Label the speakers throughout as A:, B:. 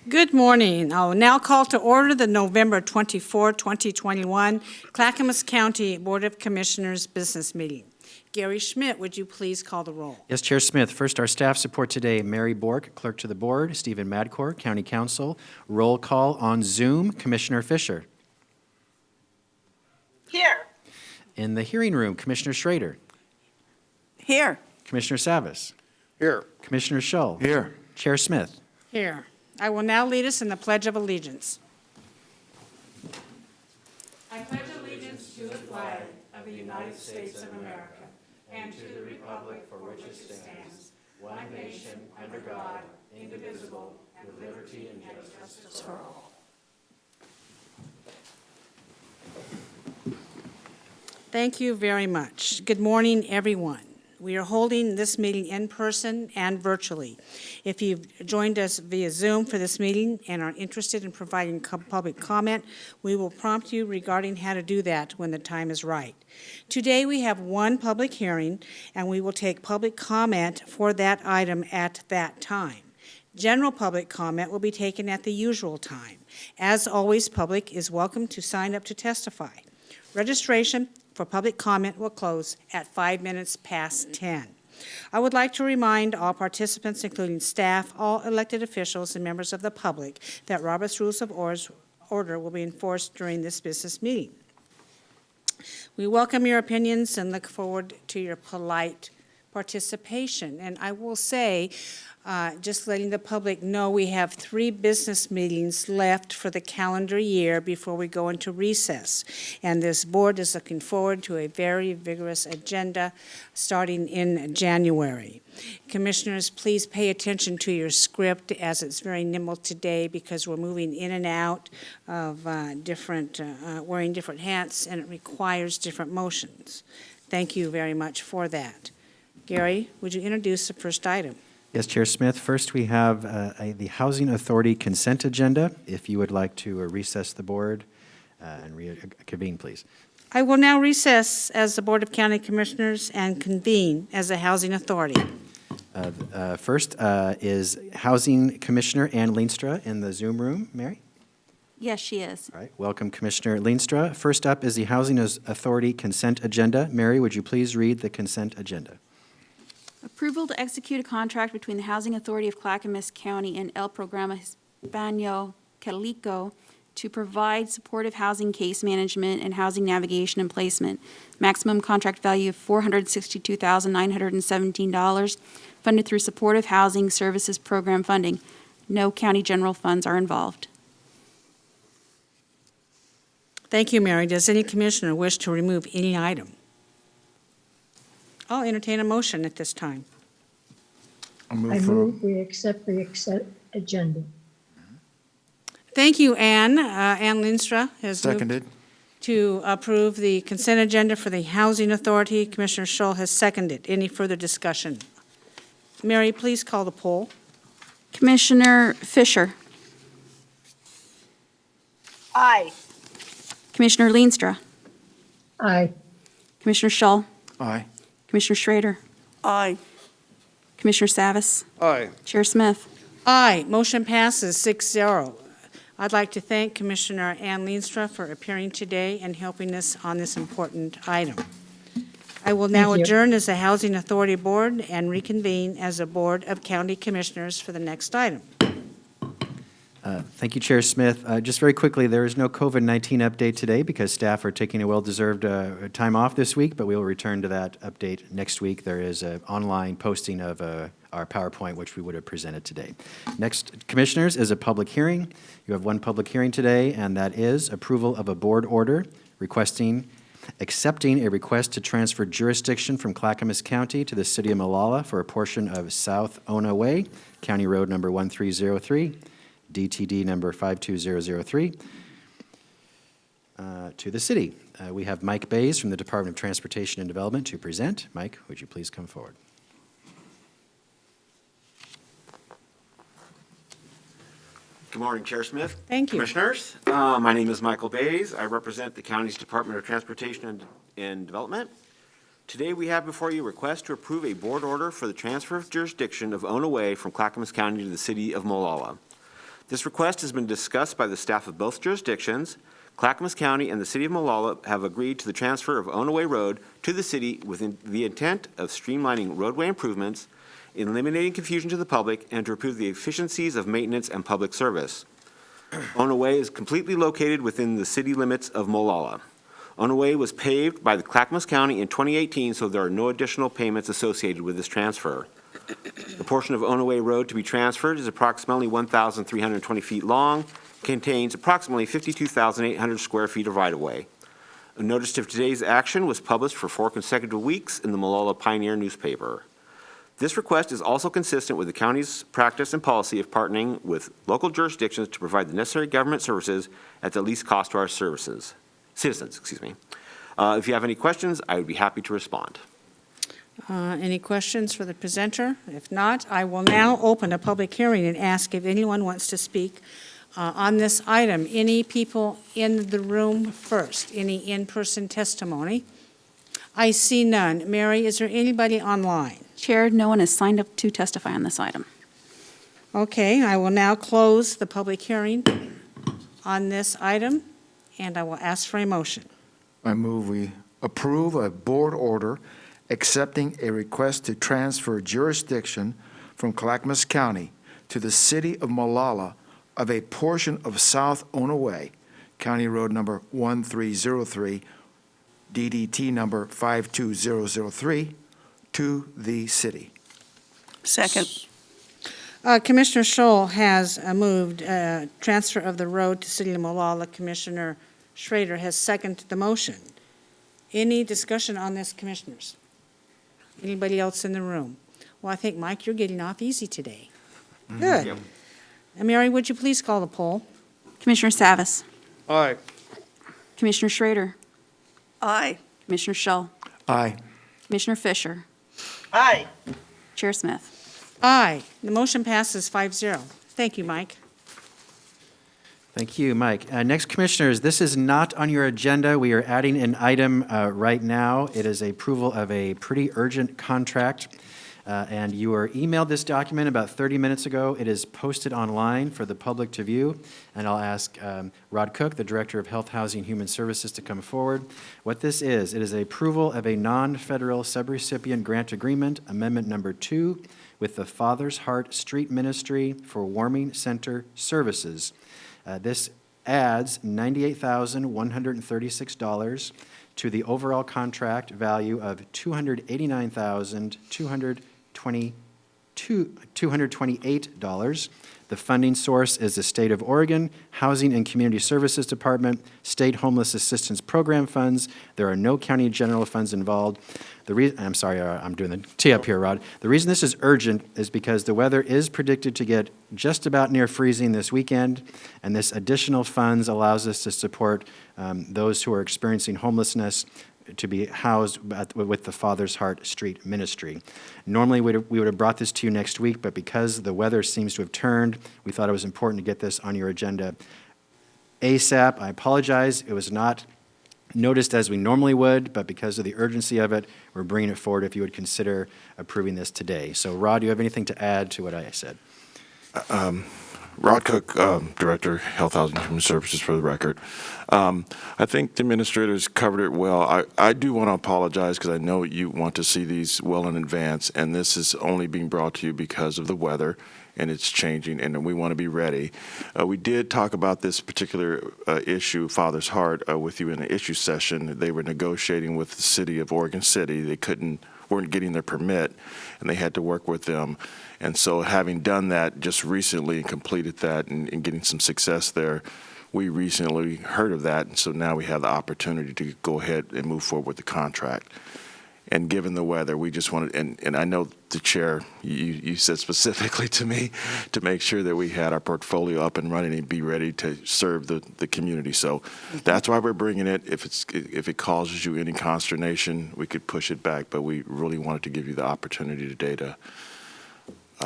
A: Good morning. I will now call to order the November 24, 2021 Clackamas County Board of Commissioners business meeting. Gary Schmidt, would you please call the roll?
B: Yes, Chair Smith. First, our staff support today, Mary Bork, Clerk to the Board, Stephen Madcourt, County Counsel. Roll call on Zoom, Commissioner Fisher.
C: Here.
B: In the hearing room, Commissioner Schrader.
C: Here.
B: Commissioner Savas.
D: Here.
B: Commissioner Shull.
D: Here.
B: Chair Smith.
A: Here. I will now lead us in the Pledge of Allegiance. I pledge allegiance to the flag of the United States of America and to the republic for which it stands, one nation, under God, indivisible, with liberty and justice for all. Thank you very much. Good morning, everyone. We are holding this meeting in person and virtually. If you've joined us via Zoom for this meeting and are interested in providing public comment, we will prompt you regarding how to do that when the time is right. Today we have one public hearing, and we will take public comment for that item at that time. General public comment will be taken at the usual time. As always, public is welcome to sign up to testify. Registration for public comment will close at 5 minutes past 10. I would like to remind all participants, including staff, all elected officials, and members of the public, that Robert's Rules of Order will be enforced during this business meeting. We welcome your opinions and look forward to your polite participation. And I will say, just letting the public know, we have 3 business meetings left for the calendar year before we go into recess. And this board is looking forward to a very vigorous agenda starting in January. Commissioners, please pay attention to your script as it's very nimble today because we're moving in and out of wearing different hats, and it requires different motions. Thank you very much for that. Gary, would you introduce the first item?
B: Yes, Chair Smith. First, we have the Housing Authority consent agenda. If you would like to recess the board and reconvene, please.
A: I will now recess as the Board of County Commissioners and convene as the Housing Authority.
B: First is Housing Commissioner Ann Leenstra in the Zoom room. Mary?
E: Yes, she is.
B: All right. Welcome, Commissioner Leenstra. First up is the Housing Authority consent agenda. Mary, would you please read the consent agenda?
E: Approval to execute a contract between the Housing Authority of Clackamas County and El Programa Hispano ClackCo to provide supportive housing case management and housing navigation and placement. Maximum contract value of $462,917, funded through Supportive Housing Services Program funding. No county general funds are involved.
A: Thank you, Mary. Does any commissioner wish to remove any item? I'll entertain a motion at this time.
D: I
F: I move we accept the agenda.
A: Thank you, Ann. Ann Leenstra has moved
D: Seconded.
A: to approve the consent agenda for the Housing Authority. Commissioner Shull has seconded. Any further discussion? Mary, please call the poll.
E: Commissioner Fisher.
C: Aye.
E: Commissioner Leenstra.
F: Aye.
E: Commissioner Shull.
D: Aye.
E: Commissioner Schrader.
C: Aye.
E: Commissioner Savas.
D: Aye.
E: Chair Smith.
A: Aye. Motion passes 6-0. I'd like to thank Commissioner Ann Leenstra for appearing today and helping us on this important item. I will now
F: Thank you.
A: adjourn as the Housing Authority Board and reconvene as a Board of County Commissioners for the next item.
B: Thank you, Chair Smith. Just very quickly, there is no COVID-19 update today because staff are taking a well-deserved time off this week, but we will return to that update next week. There is an online posting of our PowerPoint, which we would have presented today. Next, Commissioners, is a public hearing. You have one public hearing today, and that is approval of a board order accepting a request to transfer jurisdiction from Clackamas County to the City of Molalla for a portion of South Ona Way, County Road number 1303, DTD number 52003, to the city. We have Mike Bays from the Department of Transportation and Development to present. Mike, would you please come forward?
G: Good morning, Chair Smith.
A: Thank you.
G: Commissioners, my name is Michael Bays. I represent the county's Department of Transportation and Development. Today we have before you a request to approve a board order for the transfer of jurisdiction of Ona Way from Clackamas County to the City of Molalla. This request has been discussed by the staff of both jurisdictions. Clackamas County and the City of Molalla have agreed to the transfer of Onaway Road to the city with the intent of streamlining roadway improvements, eliminating confusion to the public, and to improve the efficiencies of maintenance and public service. Onaway is completely located within the city limits of Molalla. Onaway was paved by the Clackamas County in 2018, so there are no additional payments associated with this transfer. The portion of Onaway Road to be transferred is approximately 1,320 feet long, contains approximately 52,800 square feet of right-of-way. A notice of today's action was published for 4 consecutive weeks in the Molalla Pioneer newspaper. This request is also consistent with the county's practice and policy of partnering with local jurisdictions to provide the necessary government services at the least cost to our citizens. If you have any questions, I would be happy to respond.
A: Any questions for the presenter? If not, I will now open a public hearing and ask if anyone wants to speak on this item. Any people in the room first? Any in-person testimony? I see none. Mary, is there anybody online?
E: Chair, no one has signed up to testify on this item.
A: Okay, I will now close the public hearing on this item, and I will ask for a motion.
D: I move we approve a board order accepting a request to transfer jurisdiction from Clackamas County to the City of Molalla of a portion of South Onaway, County Road number 1303, DDT number 52003, to the city.
C: Second.
A: Commissioner Scholl has moved transfer of the road to City of Molalla. Commissioner Schrader has seconded the motion. Any discussion on this, commissioners? Anybody else in the room? Well, I think, Mike, you're getting off easy today. Good.
G: Yep.
A: And Mary, would you please call the poll?
E: Commissioner Savas.
D: Aye.
E: Commissioner Schrader.
C: Aye.
E: Commissioner Shull.
D: Aye.
E: Commissioner Fisher.
C: Aye.
E: Chair Smith.
A: Aye. The motion passes 5-0. Thank you, Mike.
B: Thank you, Mike. Next, Commissioners, this is not on your agenda. We are adding an item right now. It is approval of a pretty urgent contract, and you were emailed this document about 30 minutes ago. It is posted online for the public to view, and I'll ask Rod Cook, the Director of Health, Housing, and Human Services, to come forward. What this is, it is approval of a non-federal subrecipient grant agreement, Amendment Number 2, with the Father's Heart Street Ministry for Warming Center Services. This adds $98,136 to the overall contract value of $289,228. The funding source is the State of Oregon Housing and Community Services Department, State Homeless Assistance Program funds. There are no county general funds involved. I'm sorry, I'm doing the tee up here, Rod. The reason this is urgent is because the weather is predicted to get just about near freezing this weekend, and this additional funds allows us to support those who are experiencing homelessness to be housed with the Father's Heart Street Ministry. Normally, we would have brought this to you next week, but because the weather seems to have turned, we thought it was important to get this on your agenda ASAP. I apologize. It was not noticed as we normally would, but because of the urgency of it, we're bringing it forward if you would consider approving this today. So, Rod, do you have anything to add to what I said?
H: Rod Cook, Director, Health, Housing, and Human Services, for the record. I think the administrators covered it well. I do want to apologize because I know you want to see these well in advance, and this is only being brought to you because of the weather, and it's changing, and we want to be ready. We did talk about this particular issue, Father's Heart, with you in an issue session. They were negotiating with the city of Oregon City. They weren't getting their permit, and they had to work with them. And so having done that just recently and completed that and getting some success there, we recently heard of that, and so now we have the opportunity to go ahead and move forward with the contract. And given the weather, we just wanted, and I know the chair, you said specifically to me to make sure that we had our portfolio up and running and be ready to serve the community. So that's why we're bringing it. If it causes you any consternation, we could push it back, but we really wanted to give you the opportunity today to.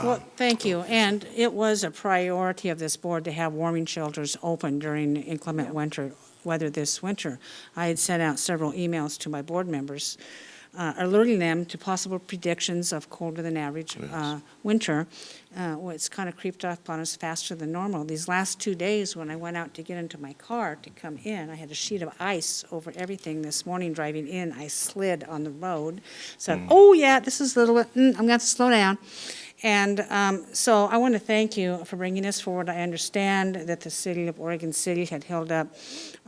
A: Well, thank you. And it was a priority of this board to have warming shelters open during inclement winter weather this winter. I had sent out several emails to my board members alerting them to possible predictions of colder than average winter. Well, it's kind of creeped up on us faster than normal. These last 2 days, when I went out to get into my car to come in, I had a sheet of ice over everything. This morning driving in, I slid on the road. Said, oh yeah, this is a little bit, I'm going to have to slow down. And so I want to thank you for bringing this forward. I understand that the city of Oregon City had held up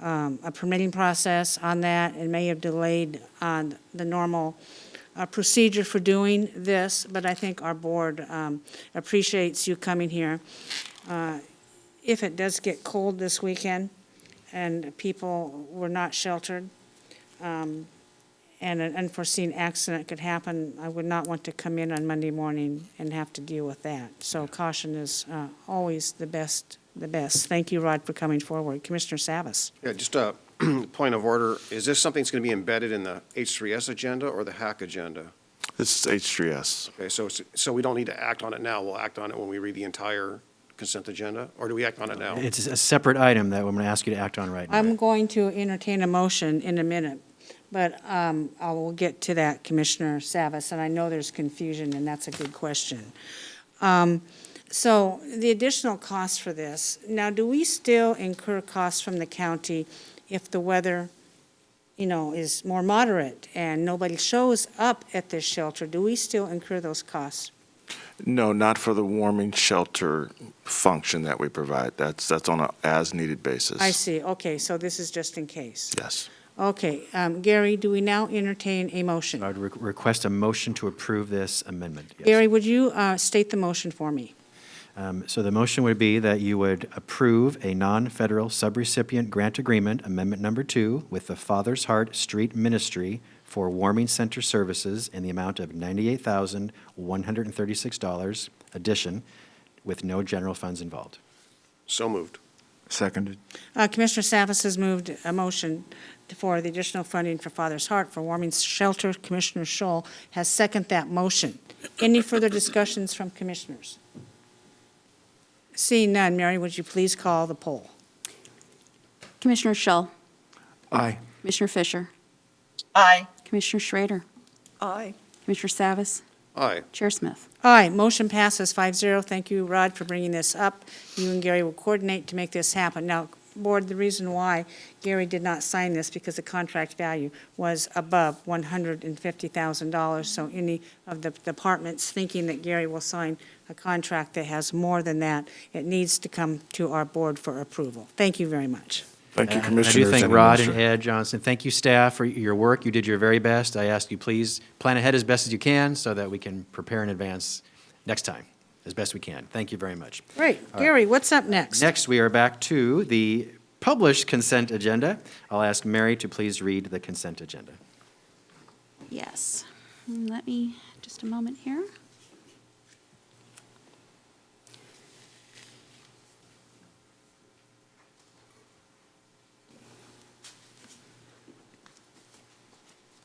A: a permitting process on that and may have delayed on the normal procedure for doing this, but I think our board appreciates you coming here. If it does get cold this weekend and people were not sheltered, and an unforeseen accident could happen, I would not want to come in on Monday morning and have to deal with that. So caution is always the best. Thank you, Rod, for coming forward. Commissioner Savas.
I: Yeah, just a point of order. Is this something that's going to be embedded in the H3S agenda or the HAC agenda?
H: This is H3S.
I: Okay, so we don't need to act on it now. We'll act on it when we read the entire consent agenda, or do we act on it now?
B: It's a separate item that I'm going to ask you to act on right now.
A: I'm going to entertain a motion in a minute, but I will get to that, Commissioner Savas, and I know there's confusion, and that's a good question. So the additional cost for this, now do we still incur costs from the county if the weather, is more moderate and nobody shows up at this shelter? Do we still incur those costs?
H: No, not for the warming shelter function that we provide. That's on an as-needed basis.
A: I see. Okay, so this is just in case.
H: Yes.
A: Okay, Gary, do we now entertain a motion?
B: I would request a motion to approve this amendment. Yes.
A: Gary, would you state the motion for me?
B: So the motion would be that you would approve a non-federal subrecipient grant agreement, Amendment Number 2, with the Father's Heart Street Ministry for warming center services in the amount of $98,136 addition, with no general funds involved.
I: So moved.
D: Seconded.
A: Commissioner Savas has moved a motion for the additional funding for Father's Heart for warming shelter. Commissioner Scholl has seconded that motion. Any further discussions from commissioners? Seeing none, Mary, would you please call the poll?
E: Commissioner Schull,
D: Aye.
E: Commissioner Fisher,
C: Aye.
E: Commissioner Schrader,
C: Aye.
E: Commissioner Savas,
I: Aye.
E: Chair Smith.
A: Aye, motion passes 5-0. Thank you, Rod, for bringing this up. You and Gary will coordinate to make this happen. Now, Board, the reason why Gary did not sign this because the contract value was above $150,000. So any of the departments thinking that Gary will sign a contract that has more than that, it needs to come to our board for approval. Thank you very much.
H: Thank you,
B: I
H: Commissioners.
B: do thank
H: and
B: Rod and
H: Minister.
B: Ed Johnson. Thank you, staff, for your work. You did your very best. I ask you, please plan ahead as best as you can so that we can prepare in advance next time as best we can. Thank you very much.
A: Great.
B: All right.
A: Gary, what's up next?
B: Next, we are back to the published consent agenda. I'll ask Mary to please read the consent agenda.
E: Yes. Let me, just a moment here.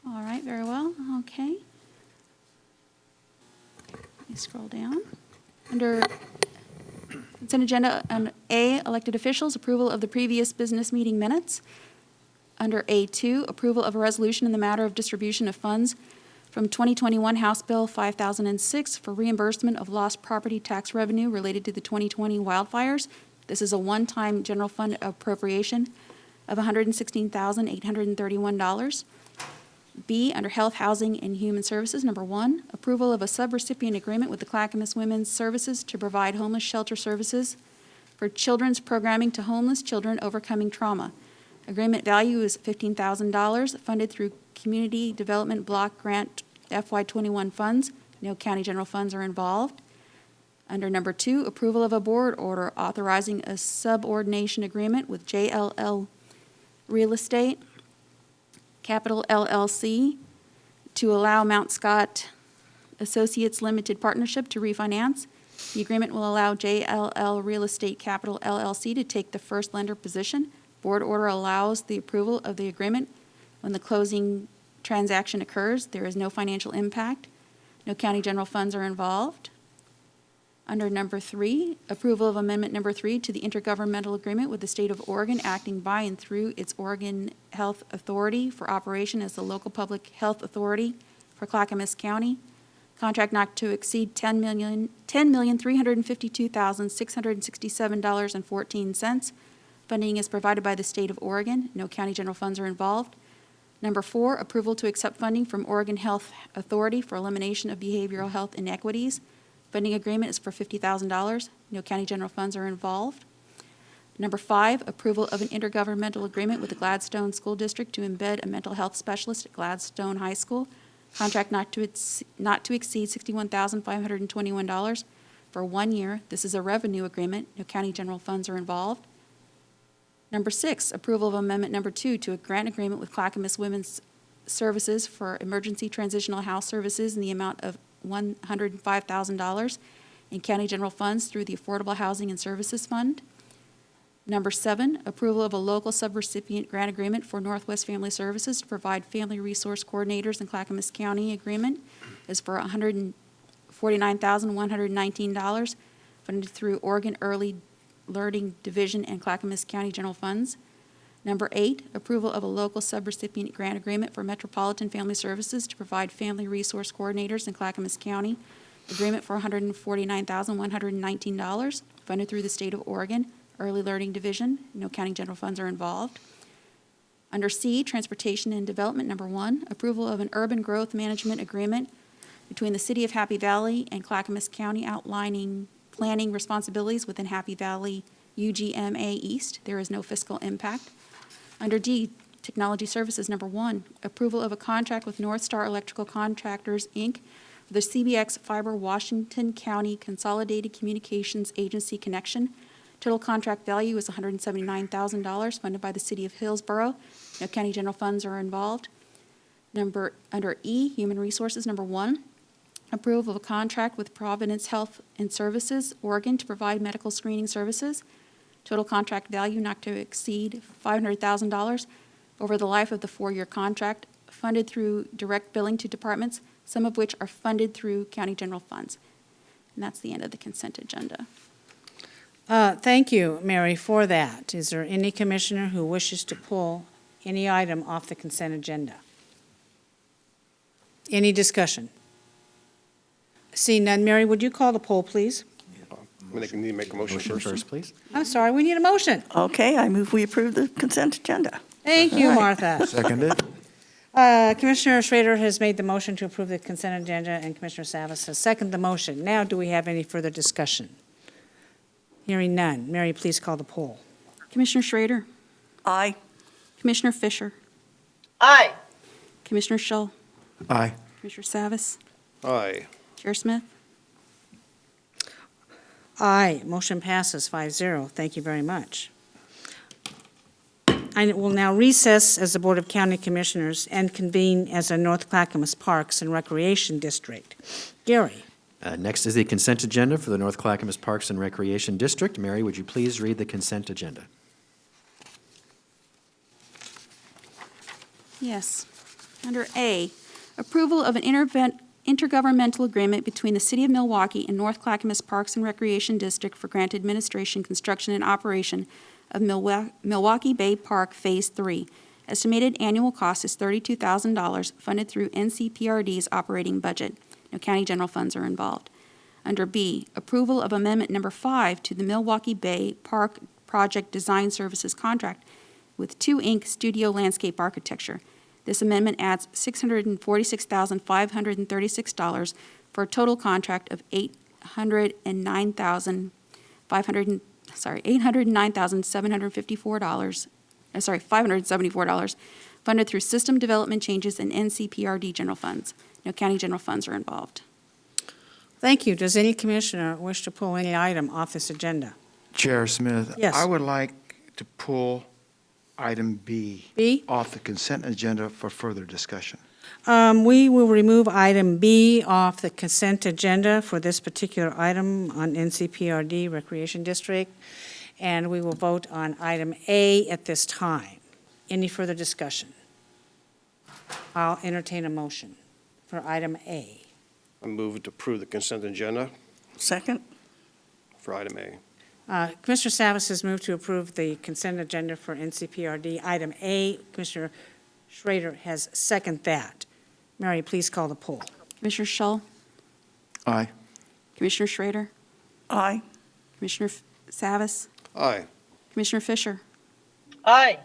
E: All right, very well. Okay. Let me scroll down. Under consent agenda, on A, elected officials, approval of the previous business meeting minutes. Under A2, approval of a resolution in the matter of distribution of funds from 2021 House Bill 5006 for reimbursement of lost property tax revenue related to the 2020 wildfires. This is a one-time general fund appropriation of $116,831. B, under Health, Housing, and Human Services, number 1, approval of a subrecipient agreement with the Clackamas Women's Services to provide homeless shelter services for children's programming to homeless children overcoming trauma. Agreement value is $15,000, funded through Community Development Block Grant FY21 funds. No county general funds are involved. Under number 2, approval of a board order authorizing a subordination agreement with JLL Real Estate Capital LLC to allow Mount Scott Associates Limited Partnership to refinance. The agreement will allow JLL Real Estate Capital LLC to take the first lender position. Board order allows the approval of the agreement when the closing transaction occurs. There is no financial impact. No county general funds are involved. Under number 3, approval of amendment number 3 to the intergovernmental agreement with the state of Oregon acting by and through its Oregon Health Authority for operation as the local public health authority for Clackamas County. Contract not to exceed $10,352,667.14. Funding is provided by the state of Oregon. No county general funds are involved. Number 4, approval to accept funding from Oregon Health Authority for elimination of behavioral health inequities. Funding agreement is for $50,000. No county general funds are involved. Number 5, approval of an intergovernmental agreement with the Gladstone School District to embed a mental health specialist at Gladstone High School. Contract not to exceed $61,521 for 1 year. This is a revenue agreement. No county general funds are involved. Number 6, approval of amendment number 2 to a grant agreement with Clackamas Women's Services for emergency transitional house services in the amount of $105,000 in county general funds through the Affordable Housing and Services Fund. Number 7, approval of a local subrecipient grant agreement for Northwest Family Services to provide family resource coordinators in Clackamas County. Agreement is for $149,119, funded through Oregon Early Learning Division and Clackamas County General Funds. Number 8, approval of a local subrecipient grant agreement for Metropolitan Family Services to provide family resource coordinators in Clackamas County. Agreement for $149,119, funded through the state of Oregon Early Learning Division. No county general funds are involved. Under C, Transportation and Development, number 1, approval of an urban growth management agreement between the City of Happy Valley and Clackamas County outlining planning responsibilities within Happy Valley UGMA East. There is no fiscal impact. Under D, Technology Services, number 1, approval of a contract with North Star Electrical Contractors, Inc. for the CBX Fiber Washington County Consolidated Communications Agency connection. Total contract value is $179,000, funded by the City of Hillsborough. No county general funds are involved. Under E, Human Resources, number 1, approval of a contract with Providence Health and Services, Oregon, to provide medical screening services. Total contract value not to exceed $500,000 over the life of the 4-year contract, funded through direct billing to departments, some of which are funded through county general funds. And that's the end of the consent agenda.
A: Thank you, Mary, for that. Is there any commissioner who wishes to pull any item off the consent agenda? Any discussion? Seeing none, Mary, would you call the poll, please?
I: We need to make a motion
B: Motion
I: first.
B: first, please.
A: I'm sorry, we need a motion.
C: Okay, I move we approve the consent agenda.
A: Thank you,
C: All right.
A: Martha.
D: Seconded.
A: Commissioner Schrader has made the motion to approve the consent agenda, and Commissioner Savas has seconded the motion. Now, do we have any further discussion? Hearing none. Mary, please call the poll.
E: Commissioner Schrader,
C: Aye.
E: Commissioner Fisher,
C: Aye.
E: Commissioner Schull,
D: Aye.
E: Commissioner Savas,
I: Aye.
E: Chair Smith.
A: Aye. Motion passes 5-0. Thank you very much. I will now recess as the Board of County Commissioners and convene as a North Clackamas Parks and Recreation District. Gary.
B: Next is the consent agenda for the North Clackamas Parks and Recreation District. Mary, would you please read the consent agenda?
E: Yes. Under A, approval of an intergovernmental agreement between the City of Milwaukee and North Clackamas Parks and Recreation District for grant administration, construction, and operation of Milwaukee Bay Park Phase 3. Estimated annual cost is $32,000, funded through NCPRD's operating budget. No county general funds are involved. Under B, approval of amendment number 5 to the Milwaukee Bay Park Project Design Services contract with 2 Inc. Studio Landscape Architecture. This amendment adds $646,536 for a total contract of $574, funded through system development changes and NCPRD general funds. No county general funds are involved.
A: Thank you. Does any commissioner wish to pull any item off this agenda?
D: Chair Smith.
A: Yes.
D: I would like to pull item B.
A: B?
D: Off the consent agenda for further discussion.
A: We will remove item B off the consent agenda for this particular item on NCPRD Recreation District, and we will vote on item A at this time. Any further discussion? I'll entertain a motion for item A.
I: I move to approve the consent agenda
C: Second?
I: for item A.
A: Commissioner Savas has moved to approve the consent agenda for NCPRD item A. Commissioner Schrader has seconded that. Mary, please call the poll.
E: Commissioner Shull,
D: Aye.
E: Commissioner Schrader,
C: Aye.
E: Commissioner Savas,
I: Aye.
E: Commissioner Fisher,
C: Aye.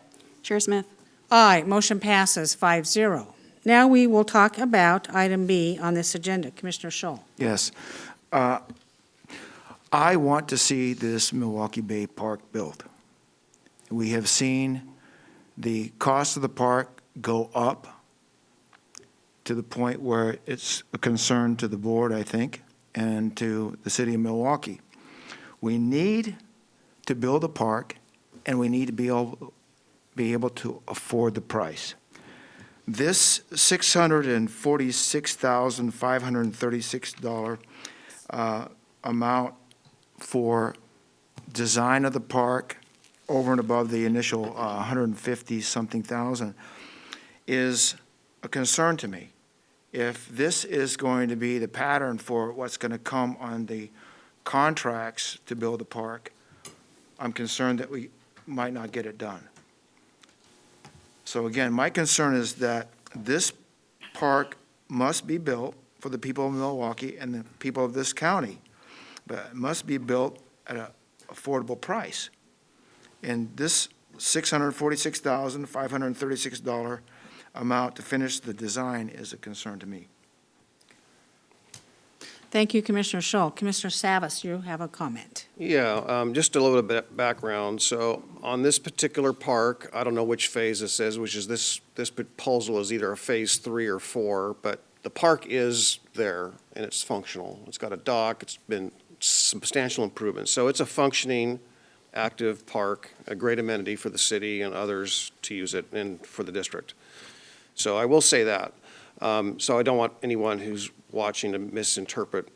E: Chair Smith.
A: Aye, motion passes 5-0. Now we will talk about item B on this agenda. Commissioner Shull.
D: Yes. I want to see this Milwaukee Bay Park built. We have seen the cost of the park go up to the point where it's a concern to the board, I think, and to the city of Milwaukee. We need to build a park, and we need to be able to afford the price. This $646,536 amount for design of the park over and above the initial 150-something thousand is a concern to me. If this is going to be the pattern for what's going to come on the contracts to build the park, I'm concerned that we might not get it done. So again, my concern is that this park must be built for the people of Milwaukee and the people of this county, but it must be built at an affordable price. And this $646,536 amount to finish the design is a concern to me.
A: Thank you, Commissioner Shull. Commissioner Savas, you have a comment.
I: Yeah, just a little bit of background. So on this particular park, I don't know which phase this is, which is this proposal is either a phase 3 or 4, but the park is there and it's functional. It's got a dock, it's been substantial improvements. So it's a functioning, active park, a great amenity for the city and others to use it and for the district. So I will say that. So I don't want anyone who's watching to misinterpret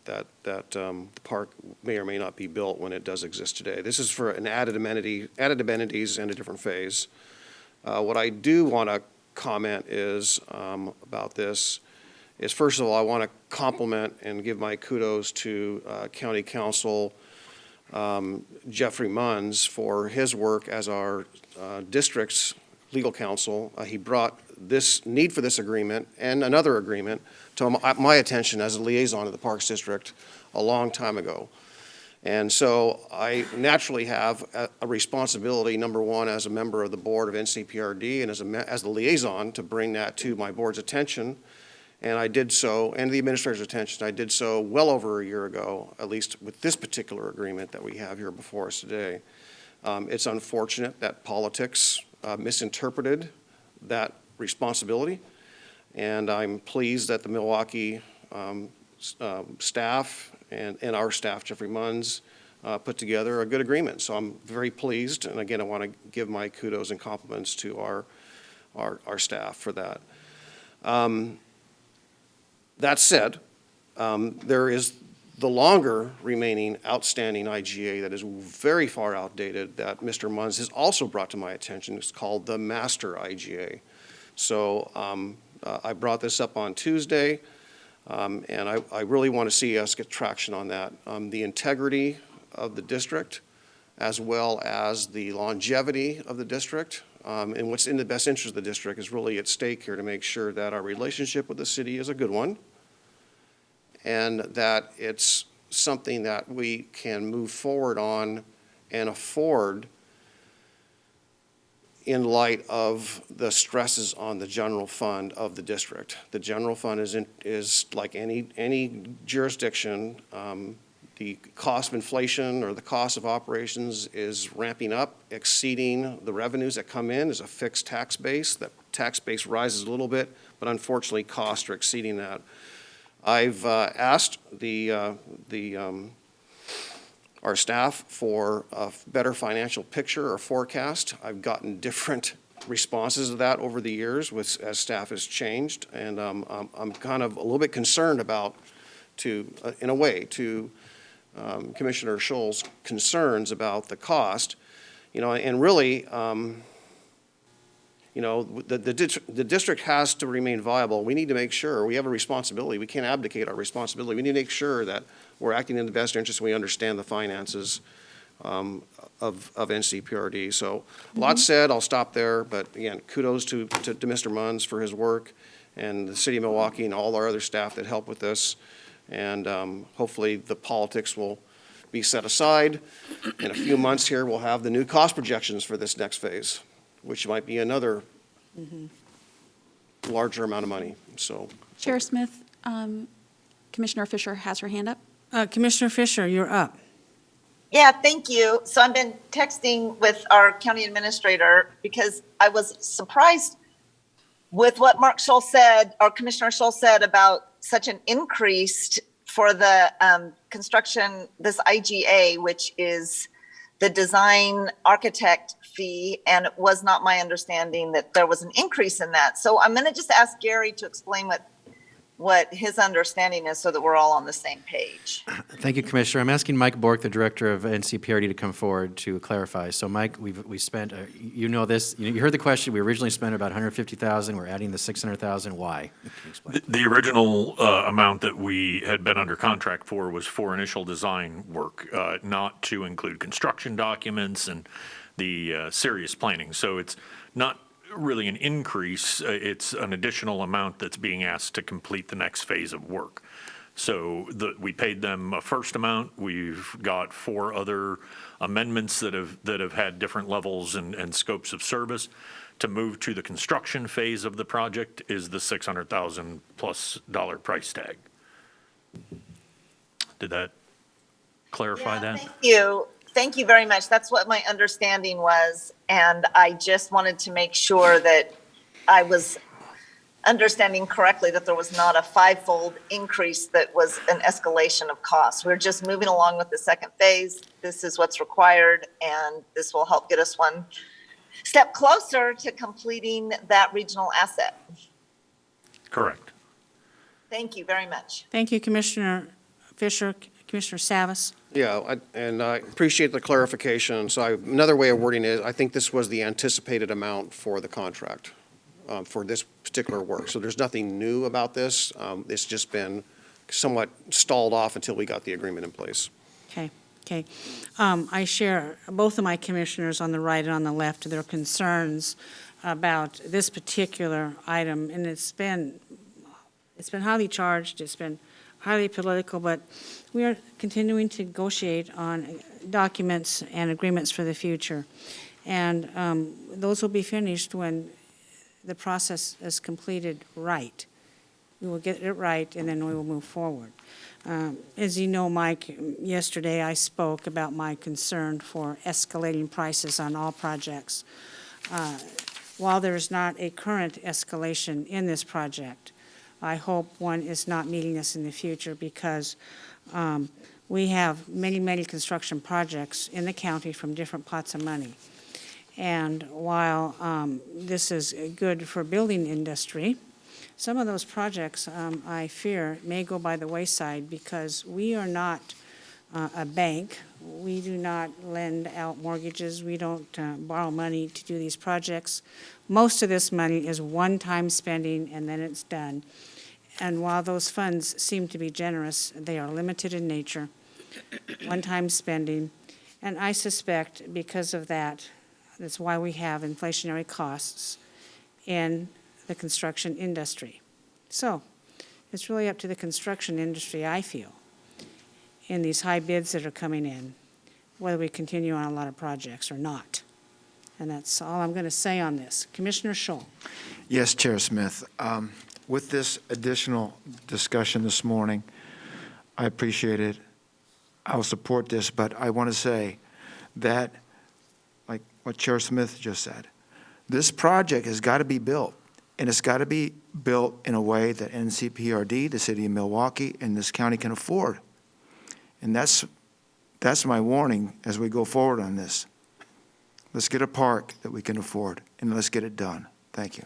I: that the park may or may not be built when it does exist today. This is for an added amenities and a different phase. What I do want to comment is about this is, first of all, I want to compliment and give my kudos to County Council Jeffrey Munns for his work as our district's legal counsel. He brought this need for this agreement and another agreement to my attention as a liaison of the Parks District a long time ago. And so I naturally have a responsibility, number one, as a member of the board of NCPRD and as the liaison to bring that to my board's attention. And I did so, and the administrator's attention, I did so well over a year ago, at least with this particular agreement that we have here before us today. It's unfortunate that politics misinterpreted that responsibility, and I'm pleased that the Milwaukee staff and our staff, Jeffrey Munns, put together a good agreement. So I'm very pleased, and again, I want to give my kudos and compliments to our staff for that. That said, there is the longer remaining outstanding IGA that is very far outdated that Mr. Munns has also brought to my attention. It's called the Master IGA. So I brought this up on Tuesday, and I really want to see us get traction on that. The integrity of the district, as well as the longevity of the district, and what's in the best interest of the district is really at stake here to make sure that our relationship with the city is a good one, and that it's something that we can move forward on and afford in light of the stresses on the general fund of the district. The general fund is like any jurisdiction. The cost of inflation or the cost of operations is ramping up, exceeding the revenues that come in as a fixed tax base. That tax base rises a little bit, but unfortunately costs are exceeding that. I've asked our staff for a better financial picture or forecast. I've gotten different responses to that over the years as staff has changed, and I'm kind of a little bit concerned about, in a way, Commissioner Shull's concerns about the cost, and really, the district has to remain viable. We need to make sure we have a responsibility. We can't abdicate our responsibility. We need to make sure that we're acting in the best interest and we understand the finances of NCPRD. So a lot said, I'll stop there, but again, kudos to Mr. Munns for his work and the city of Milwaukee and all our other staff that help with this. And hopefully the politics will be set aside. In a few months here, we'll have the new cost projections for this next phase, which might be another larger amount of money, so.
E: Chair Smith, Commissioner Fisher has her hand up.
A: Commissioner Fisher, you're up.
J: Yeah, thank you. So I've been texting with our county administrator because I was surprised with what Mark Schultz said, or Commissioner Schultz said about such an increase for the construction, this IGA, which is the design architect fee, and it was not my understanding that there was an increase in that. So I'm going to just ask Gary to explain what his understanding is so that we're all on the same page.
B: Thank you, Commissioner. I'm asking Mike Bork, the Director of NCPRD, to come forward to clarify. So, Mike, we spent, you know this, you heard the question. We originally spent about $150,000. We're adding the $600,000. Why? Can you explain?
K: The original amount that we had been under contract for was for initial design work, not to include construction documents and the serious planning. So it's not really an increase, it's an additional amount that's being asked to complete the next phase of work. So we paid them a first amount. We've got 4 other amendments that have had different levels and scopes of service. To move to the construction phase of the project is the $600,000 plus price tag. Did that clarify that?
J: Thank you. Thank you very much. That's what my understanding was. And I just wanted to make sure that I was understanding correctly that there was not a 5-fold increase that was an escalation of costs. We're just moving along with the second phase. This is what's required, and this will help get us one step closer to completing that regional asset.
K: Correct.
J: Thank you very much.
A: Thank you, Commissioner Fisher. Commissioner Savas?
I: Yeah, and I appreciate the clarification. So another way of wording it, I think this was the anticipated amount for the contract for this particular work. So there's nothing new about this. It's just been somewhat stalled off until we got the agreement in place.
A: Okay. I share both of my commissioners on the right and on the left, their concerns about this particular item, and it's been highly charged, it's been highly political, but we are continuing to negotiate on documents and agreements for the future. And those will be finished when the process is completed right. We will get it right, and then we will move forward. As you know, Mike, yesterday I spoke about my concern for escalating prices on all projects. While there is not a current escalation in this project, I hope one is not meeting us in the future, because we have many, many construction projects in the county from different pots of money. And while this is good for building industry, some of those projects, I fear, may go by the wayside, because we are not a bank. We do not lend out mortgages. We don't borrow money to do these projects. Most of this money is one-time spending, and then it's done. And while those funds seem to be generous, they are limited in nature, one-time spending. And I suspect because of that, that's why we have inflationary costs in the construction industry. So it's really up to the construction industry, I feel, in these high bids that are coming in, whether we continue on a lot of projects or not. And that's all I'm going to say on this. Commissioner Scholl.
D: Yes, Chair Smith. With this additional discussion this morning, I appreciate it. I will support this, but I want to say that, like what Chair Smith just said, this project has got to be built, and it's got to be built in a way that NCPRD, the city of Milwaukee, and this county can afford. And that's my warning as we go forward on this. Let's get a park that we can afford, and let's get it done. Thank you.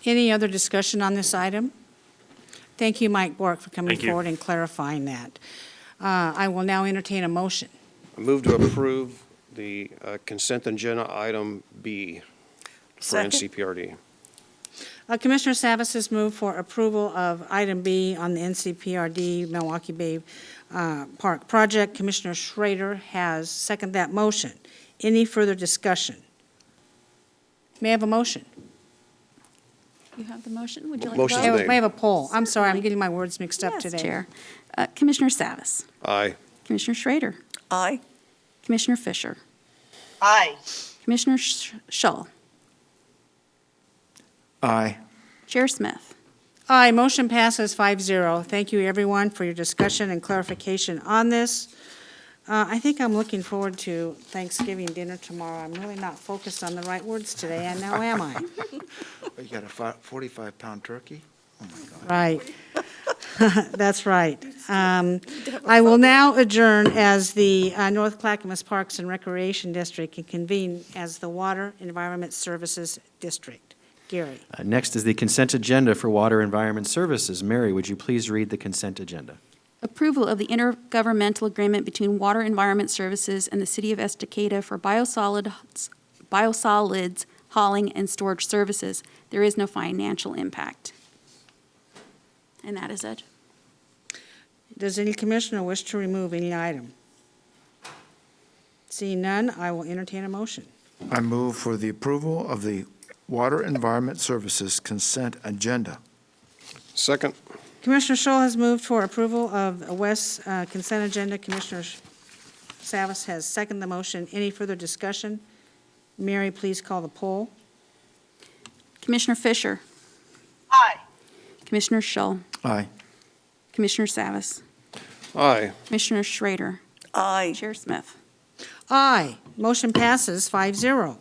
A: Any other discussion on this item? Thank you, Mike Bork, for coming
K: Thank you.
A: forward and clarifying that. I will now entertain a motion.
I: I move to approve the consent agenda item B for
C: Second.
I: NCPRD.
A: Commissioner Savas has moved for approval of item B on the NCPRD Milwaukee Bay Park project. Commissioner Schrader has seconded that motion. Any further discussion? May I have a motion?
E: You have the motion. Would you like
I: Motion's
E: to vote?
I: made.
A: We have a poll. I'm sorry, I'm getting my words mixed up
E: Yes,
A: today.
E: Chair. Commissioner Savas.
I: Aye.
E: Commissioner Schrader.
C: Aye.
E: Commissioner Fisher.
J: Aye.
E: Commissioner Shull.
D: Aye.
E: Chair Smith.
A: Aye, motion passes 5-0. Thank you, everyone, for your discussion and clarification on this. I think I'm looking forward to Thanksgiving dinner tomorrow. I'm really not focused on the right words today, and now am I?
D: You got a 45-pound turkey? Oh, my God.
A: Right. That's right. I will now adjourn as the North Clackamas Parks and Recreation District and convene as the Water Environment Services District. Gary.
B: Next is the consent agenda for Water Environment Services. Mary, would you please read the consent agenda?
E: Approval of the intergovernmental agreement between Water Environment Services and the City of Estacada for biosolids hauling and storage services. There is no financial impact. And that is it.
A: Does any commissioner wish to remove any item? Seeing none, I will entertain a motion.
D: I move for the approval of the Water Environment Services consent agenda.
I: Second.
A: Commissioner Shull has moved for approval of West's consent agenda. Commissioner Savas has seconded the motion. Any further discussion? Mary, please call the poll.
E: Commissioner Fisher.
J: Aye.
E: Commissioner Shull.
D: Aye.
E: Commissioner Savas.
I: Aye.
E: Commissioner Schrader.
C: Aye.
E: Chair Smith.
A: Aye. Motion passes 5-0.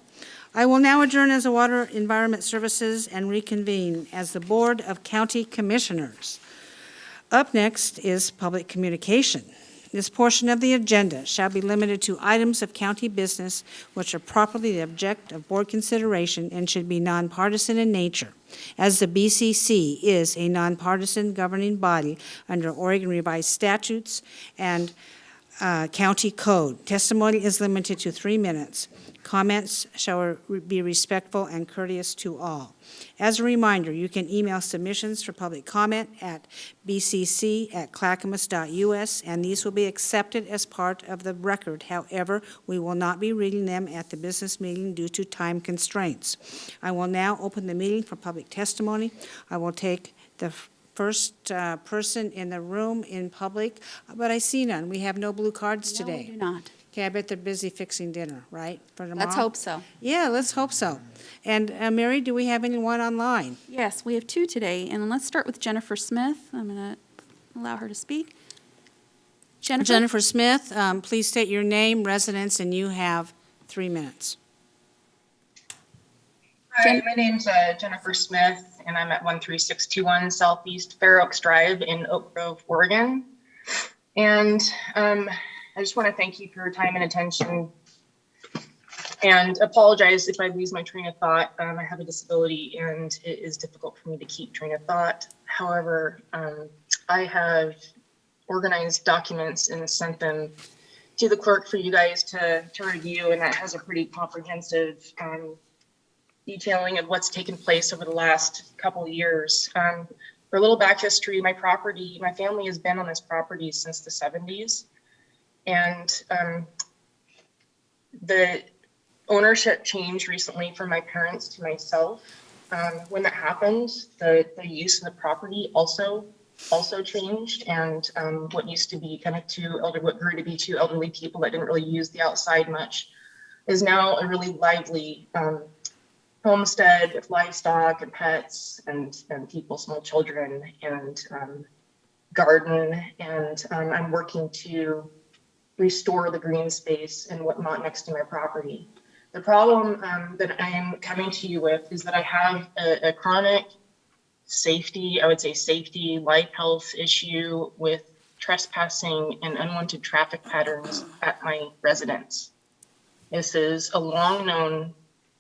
A: I will now adjourn as the Water Environment Services and reconvene as the Board of County Commissioners. Up next is public communication. This portion of the agenda shall be limited to items of county business which are properly the object of board consideration and should be nonpartisan in nature, as the BCC is a nonpartisan governing body under Oregon Revised Statutes and County Code. Testimony is limited to 3 minutes. Comments shall be respectful and courteous to all. As a reminder, you can email submissions for public comment at bcc@clackamas.us, and these will be accepted as part of the record. However, we will not be reading them at the business meeting due to time constraints. I will now open the meeting for public testimony. I will take the first person in the room in public, but I see none. We have no blue cards
E: No, we
A: today.
E: do not.
A: Okay, I bet they're busy fixing dinner, right, for tomorrow?
E: Let's hope so.
A: Yeah, let's hope so. And Mary, do we have anyone online?
E: Yes, we have 2 today, and let's start with Jennifer Smith. I'm going to allow her to speak.
A: Jennifer Smith, please state your name, residence, and you have 3 minutes.
L: Hi, my name's Jennifer Smith, and I'm at 13621 Southeast Fair Oaks Drive in Oak Grove, Oregon. And I just want to thank you for your time and attention and apologize if I lose my train of thought. I have a disability and it is difficult for me to keep train of thought. However, I have organized documents and sent them to the clerk for you guys to review, and that has a pretty comprehensive detailing of what's taken place over the last couple of years. For a little back history, my family has been on this property since the 70s. And the ownership changed recently from my parents to myself. When that happened, the use of the property also changed, and what used to be kind of what grew to be 2 elderly people that didn't really use the outside much is now a really lively homestead with livestock and pets and people, small children, and garden. And I'm working to restore the green space and whatnot next to my property. The problem that I am coming to you with is that I have a chronic safety, life health issue with trespassing and unwanted traffic patterns at my residence. This is a long known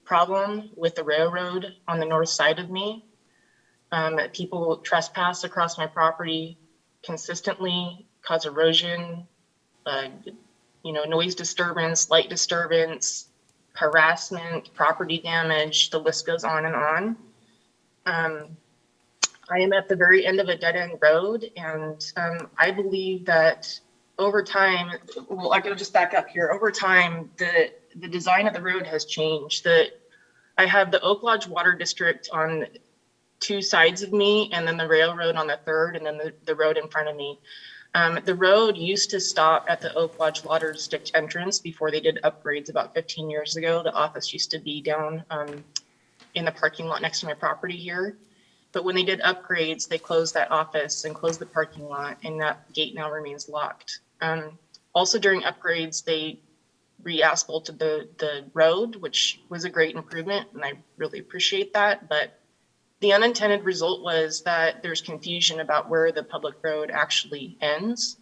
L: problem with the railroad on the north side of me. People trespass across my consistently, cause erosion, noise disturbance, light disturbance, harassment, property damage, the list goes on and on. I am at the very end of a dead-end road, and I believe that over time, well, I'm going to just back up here. Over time, the design of the road has changed. I have the Oak Lodge Water District on two sides of me, and then the railroad on the third, and then the road in front of me. The road used to stop at the Oak Lodge Water District entrance before they did upgrades about 15 years ago. The office used to be down in the parking lot next to my property here. But when they did upgrades, they closed that office and closed the parking lot, and that gate now remains locked. Also during upgrades, they re-asphalted the road, which was a great improvement, and I really appreciate that. But the unintended result was that there's confusion about where the public road actually ends.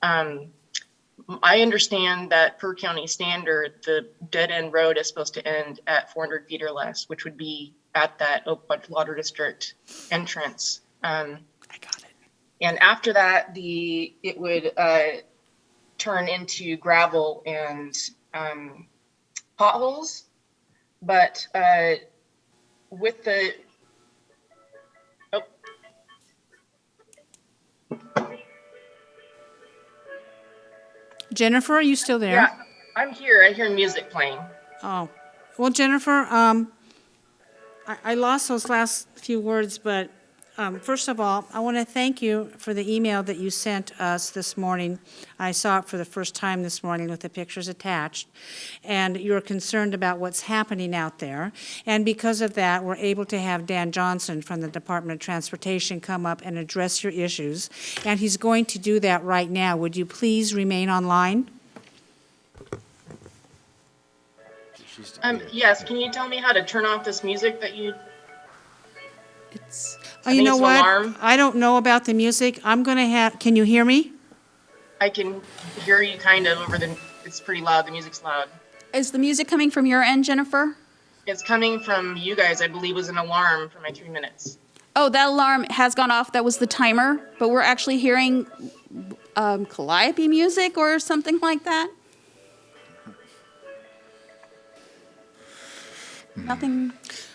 L: I understand that per county standard, the dead end road is supposed to end at 400 feet or less, which would be at that Oak Lodge Water District entrance.
A: I got it.
L: And after that, it would turn into gravel and potholes. But with the
A: Jennifer, are you still there?
L: yeah, I'm here. I hear music playing.
A: Oh, well, Jennifer, I lost those last few words, but first of all, I want to thank you for the email that you sent us this morning. I saw it for the first time this morning with the pictures attached, and you're concerned about what's happening out there. And because of that, we're able to have Dan Johnson from the Department of Transportation come up and address your issues, and he's going to do that right now. Would you please remain online?
L: Yes, can you tell me how to turn off this music that you...
A: It's,
L: I
A: you
L: think
A: know
L: it's an
A: what?
L: alarm.
A: I don't know about the music. I'm going to have, can you hear me?
L: I can hear you kind of over it's pretty loud. The music's loud.
E: Is the music coming from your end, Jennifer?
L: It's coming from you guys. I believe was an alarm for my 3 minutes.
E: Oh, that alarm has gone off. That was the timer, but we're actually hearing calliope music or something like that. Nothing.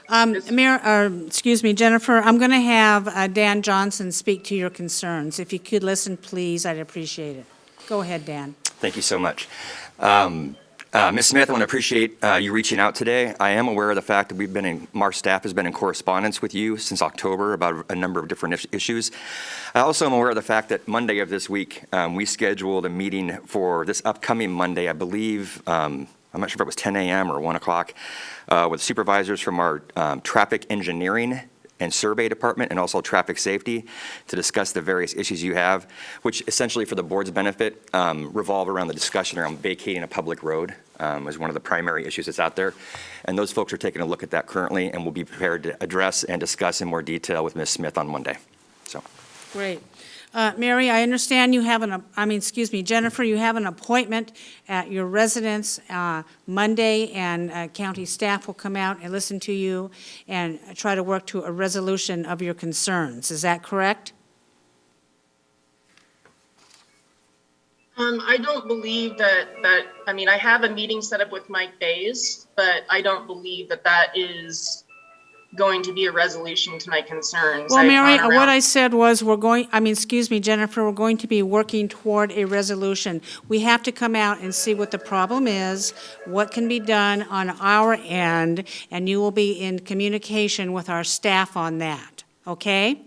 A: Excuse me, Jennifer, I'm going to have Dan Johnson speak to your concerns. If you could listen, please, I'd appreciate it. Go ahead, Dan.
M: Thank you so much. Ms. Smith, I want to appreciate you reaching out today. I am aware of the fact that our staff has been in correspondence with you since October about a number of different issues. I also am aware of the fact that Monday of this week, we scheduled a meeting for this upcoming Monday, I believe, I'm not sure if it was 10 a.m. or 1 o'clock, with supervisors from our traffic engineering and survey department and also traffic safety to discuss the various issues you have, which essentially for the board's benefit revolve around the discussion around vacating a public road as one of the primary issues that's out there. And those folks are taking a look at that currently and will be prepared to address and discuss in more detail with Ms. Smith on Monday. So.
A: Great. Mary, I understand you have Jennifer, you have an appointment at your residence Monday, and county staff will come out and listen to you and try to work to a resolution of your concerns. Is that correct?
L: I don't believe that, I have a meeting set up with Mike Bays, but I don't believe that is going to be a resolution to my concerns.
A: Well, Mary, what I said was Jennifer, we're going to be working toward a resolution. We have to come out and see what the problem is, what can be done on our end, and you will be in communication with our staff on that, okay?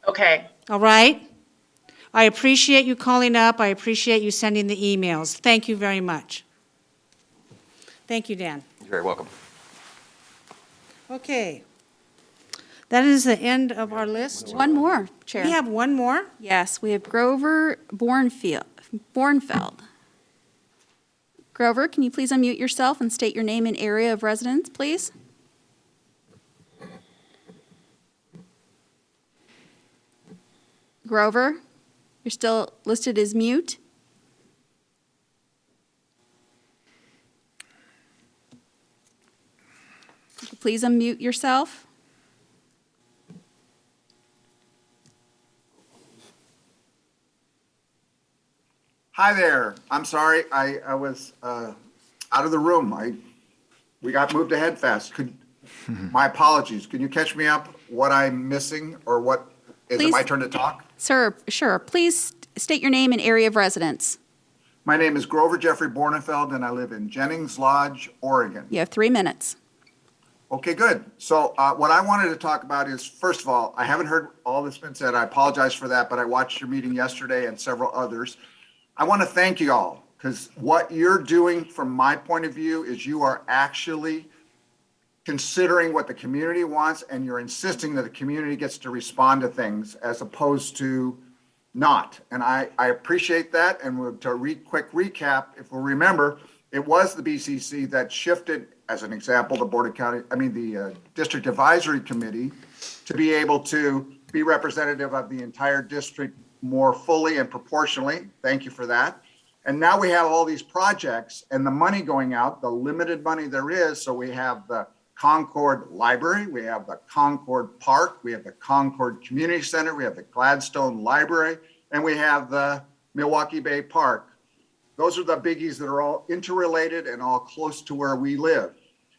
L: Okay.
A: All right? I appreciate you calling up. I appreciate you sending the emails. Thank you very much. Thank you, Dan.
M: You're very welcome.
A: Okay. That is the end of our list.
E: One more, Chair.
A: We have one more?
E: Yes, we have Grover Bornfeld. Grover, can you please unmute yourself and state your name and area of residence, please? Grover, you're still listed as mute. Could you please unmute yourself?
N: Hi there. I'm sorry. I was out of the room. We got moved ahead fast. My apologies. Can you catch me up what I'm missing or what is it my turn to talk?
E: Sir, sure. Please state your name and area of residence.
N: My name is Grover Jeffrey Bornefeld and I live in Jennings Lodge, Oregon.
E: You have 3 minutes.
N: Okay, good. So what I wanted to talk about is, first of all, I haven't heard all that's been said. I apologize for that, but I watched your meeting yesterday and several others. I want to thank you all because what you're doing from my point of view is you are actually considering what the community wants and you're insisting that the community gets to respond to things as opposed to not. And I appreciate that. And quick recap, if we'll remember, it was the BCC that shifted, as an example, the District Advisory Committee to be able to be representative of the entire district more fully and proportionally. Thank you for that. And now we have all these projects and the money going out, the limited money there is. So we have the Concord Library, we have the Concord Park, we have the Concord Community Center, we have the Gladstone Library, and we have the Milwaukee Bay Park. Those are the biggies that are all interrelated and all close to where we live.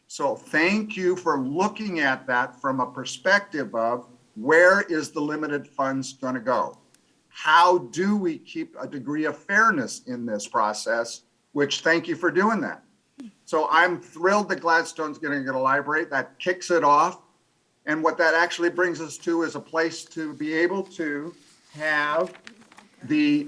N: So thank you for looking at that from a perspective of where is the limited funds going to go? How do we keep a degree of fairness in this process? Which thank you for doing that. So I'm thrilled that Gladstone's going to get a library. That kicks it off. And what that actually brings us to is a place to be able to have the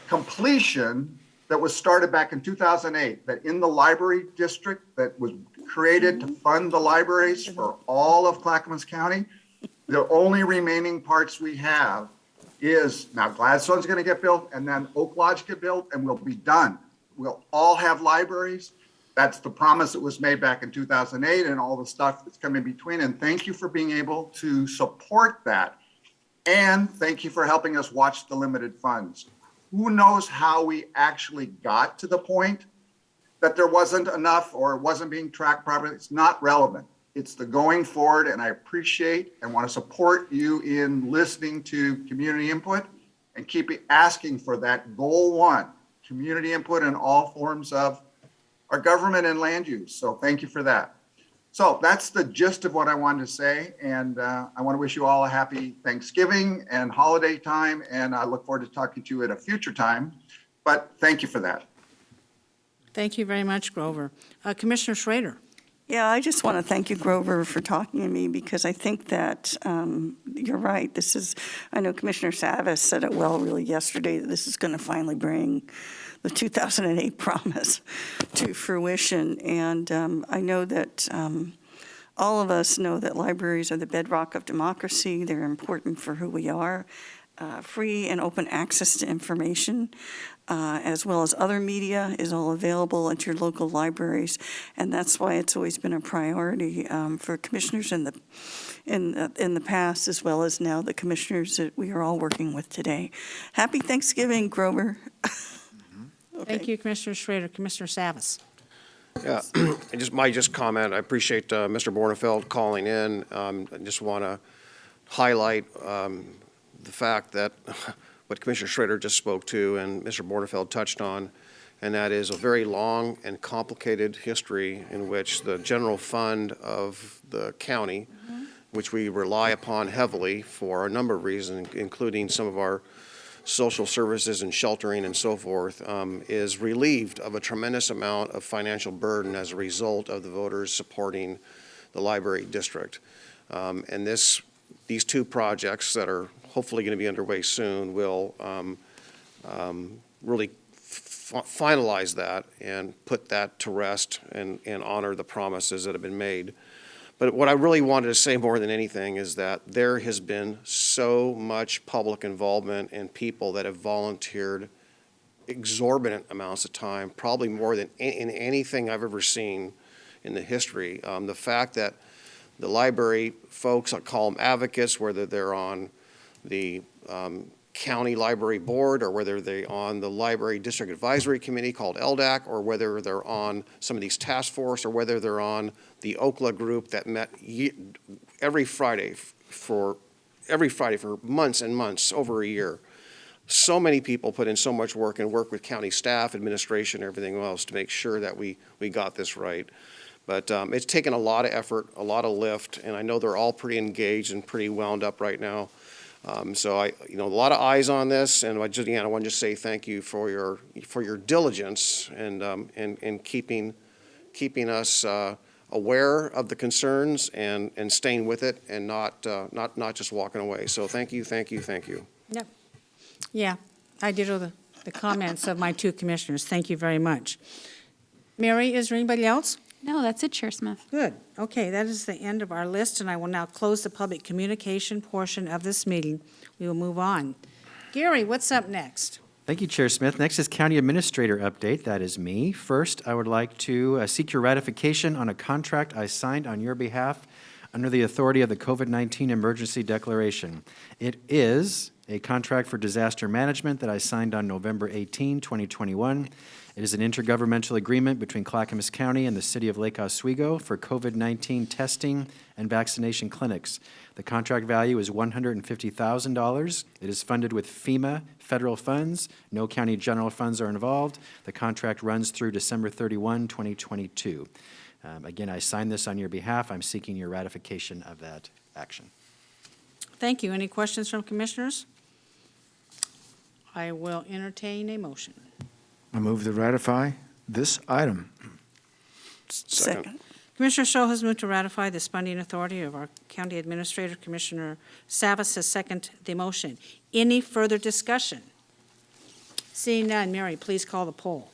N: completion that was started back in 2008, that in the library district that was created to fund the libraries for all of Clackamas County. The only remaining parts we have is now Gladstone's going to get built and then Oak Lodge get built and we'll be done. We'll all have libraries. That's the promise that was made back in 2008 and all the stuff that's come in between. And thank you for being able to support that. And thank you for helping us watch the limited funds. Who knows how we actually got to the point that there wasn't enough or it wasn't being tracked properly? It's not relevant. It's the going forward. And I appreciate and want to support you in listening to community input and keep asking for that goal one, community input in all forms of our government and land use. So thank you for that. So that's the gist of what I wanted to say. And I want to wish you all a happy Thanksgiving and holiday time. And I look forward to talking to you at a future time. But thank you for that.
A: Thank you very much, Grover. Commissioner Schrader.
C: Yeah, I just want to thank you, Grover, for talking to me because I think that you're right. I know Commissioner Savas said it well really yesterday, that this is going to finally bring the 2008 promise to fruition. And I know that all of us know that libraries are the bedrock of democracy. They're important for who we are. Free and open access to information, as well as other media, is all available at your local libraries, and that's why it's always been a priority for commissioners in the past, as well as now the commissioners that we are all working with today. Happy Thanksgiving, Grover. Okay.
A: Thank you, Commissioner Schrader. Commissioner Savas.
I: Yeah, I might just comment. I appreciate Mr. Bornefeld calling in. I just want to highlight the fact that what Commissioner Schrader just spoke to and Mr. Bornefeld touched on, and that is a very long and complicated history in which the general fund of the county, which we rely upon heavily for a number of reasons, including some of our social services and sheltering and so forth, is relieved of a tremendous amount of financial burden as a result of the voters supporting the library district. And these two projects that are hopefully going to be underway soon will really finalize that and put that to rest and honor the promises that have been made. But what I really wanted to say more than anything is that there has been so much public involvement and people that have volunteered exorbitant amounts of time, probably more than in anything I've ever seen in the history. The fact that the library folks, I call them advocates, whether they're on the county library board or whether they're on the library district advisory committee called LDAC, or whether they're on some of these task force, or whether they're on the OKLA group that met every Friday for months and months, over a year. So many people put in so much work and work with county staff, administration, everything else to make sure that we got this right. But it's taken a lot of effort, a lot of lift, and I know they're all pretty engaged and pretty wound up right now. So a lot of eyes on this, and I want to just say thank you for your diligence and keeping us aware of the concerns and staying with it and not just walking away. So thank you, thank you, thank you.
A: Yep. Yeah, I did all the comments of my two commissioners. Thank you very much. Mary, is there anybody else?
E: No, that's it, Chair Smith.
A: Good. Okay, that is the end of our list, and I will now close the public communication portion of this meeting. We will move on. Gary, what's up next?
B: Thank you, Chair Smith. Next is County Administrator update. That is me. First, I would like to seek your ratification on a contract I signed on your behalf under the authority of the COVID-19 Emergency Declaration. It is a contract for disaster management that I signed on November 18, 2021. It is an intergovernmental agreement between Clackamas County and the City of Lake Oswego for COVID-19 testing and vaccination clinics. The contract value is $150,000. It is funded with FEMA federal funds. No county general funds are involved. The contract runs through December 31, 2022. Again, I signed this on your behalf. I'm seeking your ratification of that action.
A: Thank you. Any questions from commissioners? I will entertain a motion.
D: I move to ratify this item.
C: Second.
A: Commissioner Shaw has moved to ratify the spending authority of our county administrator. Commissioner Savas has seconded the motion. Any further discussion? Seeing none, Mary, please call the poll.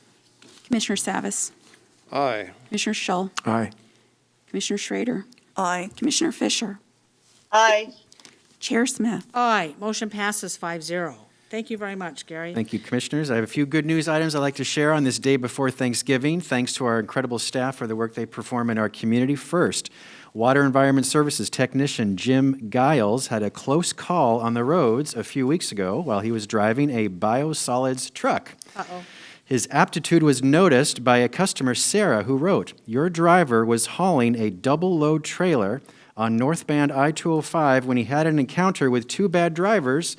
E: Commissioner Savas.
I: Aye.
E: Commissioner Shull.
D: Aye.
E: Commissioner Schrader.
C: Aye.
E: Commissioner Fisher.
J: Aye.
E: Chair Smith.
A: Aye, motion passes 5-0. Thank you very much, Gary.
B: Thank you, Commissioners. I have a few good news items I'd like to share on this day before Thanksgiving. Thanks to our incredible staff for the work they perform in our community. First, Water Environment Services technician Jim Giles had a close call on the roads a few weeks ago while he was driving a biosolids truck.
A: Uh-oh.
B: His aptitude was noticed by a customer, Sarah, who wrote, "Your driver was hauling a double-load trailer on northbound I-205 when he had an encounter with two bad drivers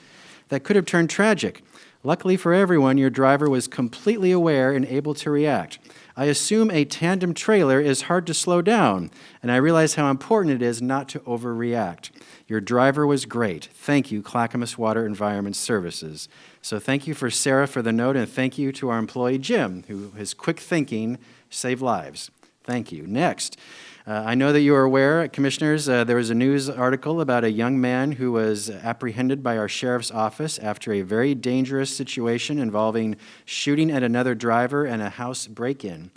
B: that could have turned tragic. Luckily for everyone, your driver was completely aware and able to react. I assume a tandem trailer is hard to slow down, and I realize how important it is not to overreact. Your driver was great. Thank you, Clackamas Water Environment Services." So thank you for Sarah for the note, and thank you to our employee, Jim, who his quick thinking saved lives. Thank you. Next, I know that you are aware, Commissioners, there was a news article about a young man who was apprehended by our Sheriff's Office after a very dangerous situation involving shooting at another driver and a house break-in.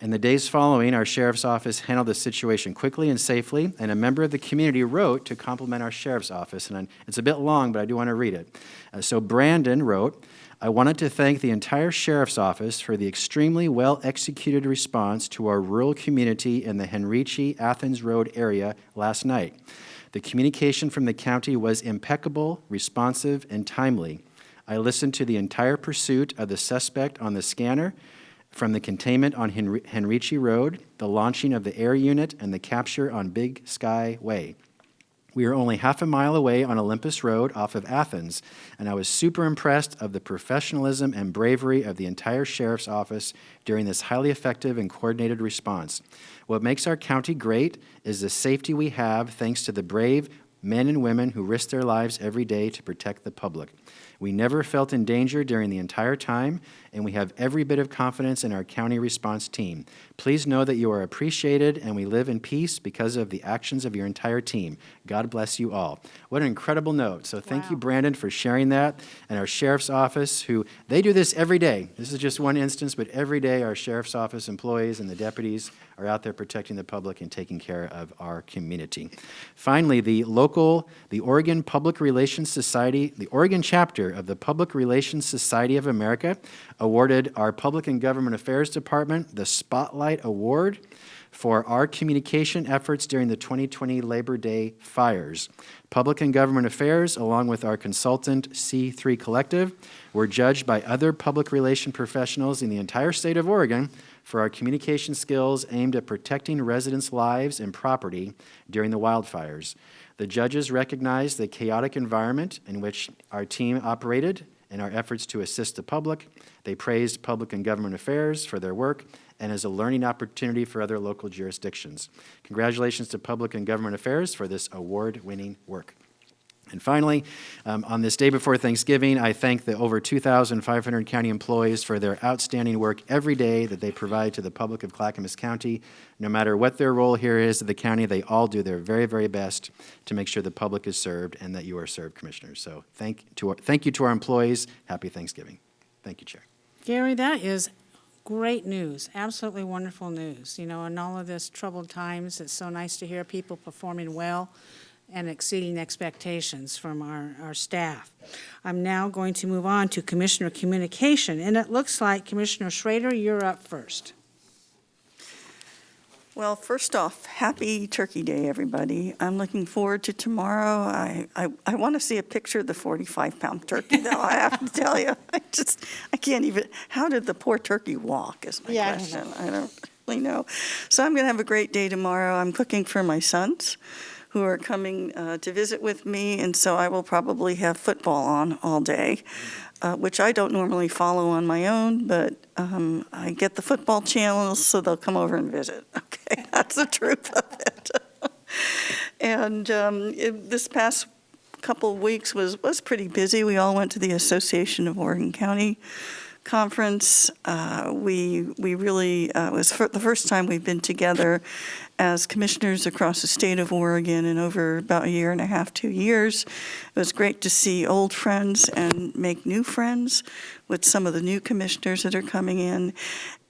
B: In the days following, our Sheriff's Office handled the situation quickly and safely, and a member of the community wrote to compliment our Sheriff's Office. And it's a bit long, but I do want to read it. So Brandon wrote, "I wanted to thank the entire Sheriff's Office for the extremely well-executed response to our rural community in the Henrici-Athens Road area last night. The communication from the county was impeccable, responsive, and timely. I listened to the entire pursuit of the suspect on the scanner, from the containment on Henrici Road, the launching of the air unit, and the capture on Big Sky Way. We are only half a mile away on Olympus Road off of Athens, and I was super impressed of the professionalism and bravery of the entire Sheriff's Office during this highly effective and coordinated response. What makes our county great is the safety we have thanks to the brave men and women who risk their lives every day to protect the public. We never felt in danger during the entire time, and we have every bit of confidence in our county response team. Please know that you are appreciated, and we live in peace because of the actions of your entire team. God bless you all." What an incredible note. So thank you, Brandon, for sharing that, and our Sheriff's Office, who, they do this every day. This is just one instance, but every day our Sheriff's Office employees and the deputies are out there protecting the public and taking care of our community. Finally, the Oregon Public Relations Society, the Oregon chapter of the Public Relations Society of America, awarded our Public and Government Affairs Department the Spotlight Award for our communication efforts during the 2020 Labor Day fires. Public and Government Affairs, along with our consultant C3 Collective, were judged by other public relation professionals in the entire state of Oregon for our communication skills aimed at protecting residents' lives and property during the wildfires. The judges recognized the chaotic environment in which our team operated and our efforts to assist the public. They praised Public and Government Affairs for their work and as a learning opportunity for other local jurisdictions. Congratulations to Public and Government Affairs for this award-winning work. And finally, on this day before Thanksgiving, I thank the over 2,500 county employees for their outstanding work every day that they provide to the public of Clackamas County. No matter what their role here is at the county, they all do their very, very best to make sure the public is served and that you are served, Commissioners. So thank you to our employees. Happy Thanksgiving. Thank you, Chair.
A: Gary, that is great news, absolutely wonderful news. You know, in all of this troubled times, it's so nice to hear people performing well and exceeding expectations from our staff. I'm now going to move on to Commissioner Communication, and it looks like Commissioner Schrader, you're up first.
C: Well, first off, happy Turkey Day, everybody. I'm looking forward to tomorrow. I want to see a picture of the 45-pound turkey, though, I have to tell you. I can't even, how did the poor turkey walk is my question. I don't really know. So I'm going to have a great day tomorrow. I'm cooking for my sons who are coming to visit with me, and so I will probably have football on all day, which I don't normally follow on my own, but I get the football channels, so they'll come over and visit. Okay, that's the truth of it. And this past couple of weeks was pretty busy. We all went to the Association of Oregon County Conference. We really, it was the first time we've been together as commissioners across the state of Oregon in over about a year and a half, 2 years. It was great to see old friends and make new friends with some of the new commissioners that are coming in.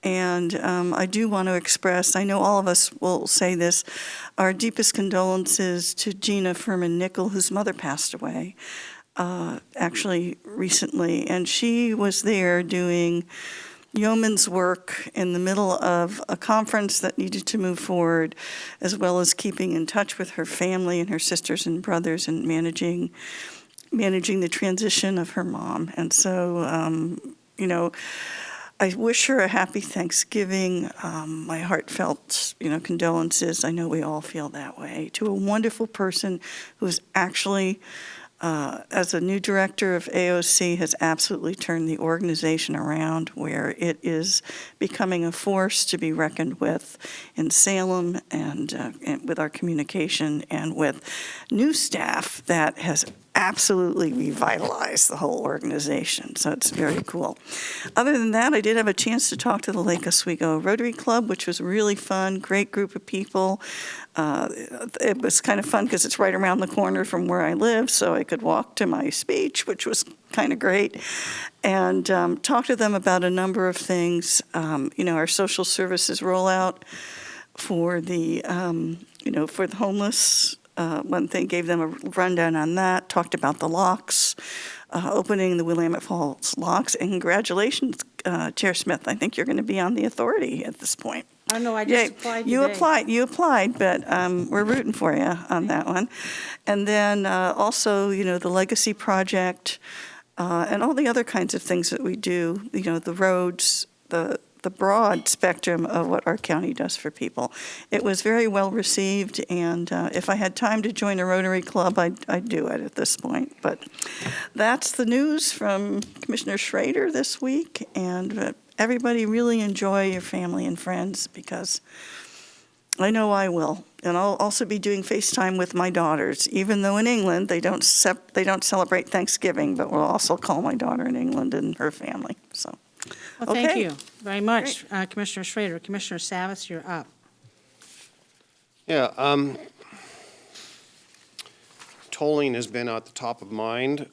C: And I do want to express, I know all of us will say this, our deepest condolences to Gina Furman-Nickel, whose mother passed away actually recently. And she was there doing yeoman's work in the middle of a conference that needed to move forward, as well as keeping in touch with her family and her sisters and brothers and managing the transition of her mom. And so, you know, I wish her a happy Thanksgiving. My heartfelt, condolences. I know we all feel that way. To a wonderful person who's actually, as a new director of AOC, has absolutely turned the organization around where it is becoming a force to be reckoned with in Salem and with our communication and with new staff that has absolutely revitalized the whole organization. So it's very cool. Other than that, I did have a chance to talk to the Lake Oswego Rotary Club, which was really fun, great group of people. It was kind of fun because it's right around the corner from where I live, so I could walk to my speech, which was kind of great, and talk to them about a number of things. Our social services rollout for the, for the homeless. One thing, gave them a rundown on that, talked about the locks, opening the Willamette Falls locks, and congratulations, Chair Smith. I think you're going to be on the authority at this point.
A: I know, I just applied
C: today. You applied, but we're rooting for you on that one. And then also, the Legacy Project and all the other kinds of things that we do, the roads, the broad spectrum of what our county does for people. It was very well received, and if I had time to join a Rotary Club, I'd do it at this point. But that's the news from Commissioner Schrader this week, and everybody really enjoy your family and friends, because I know I will. And I'll also be doing FaceTime with my daughters, even though in England they don't celebrate Thanksgiving, but we'll also call my daughter in England and her family, so.
A: Well, thank you very much, Commissioner Schrader. Commissioner Savas, you're up.
I: Yeah, tolling has been at the top of mind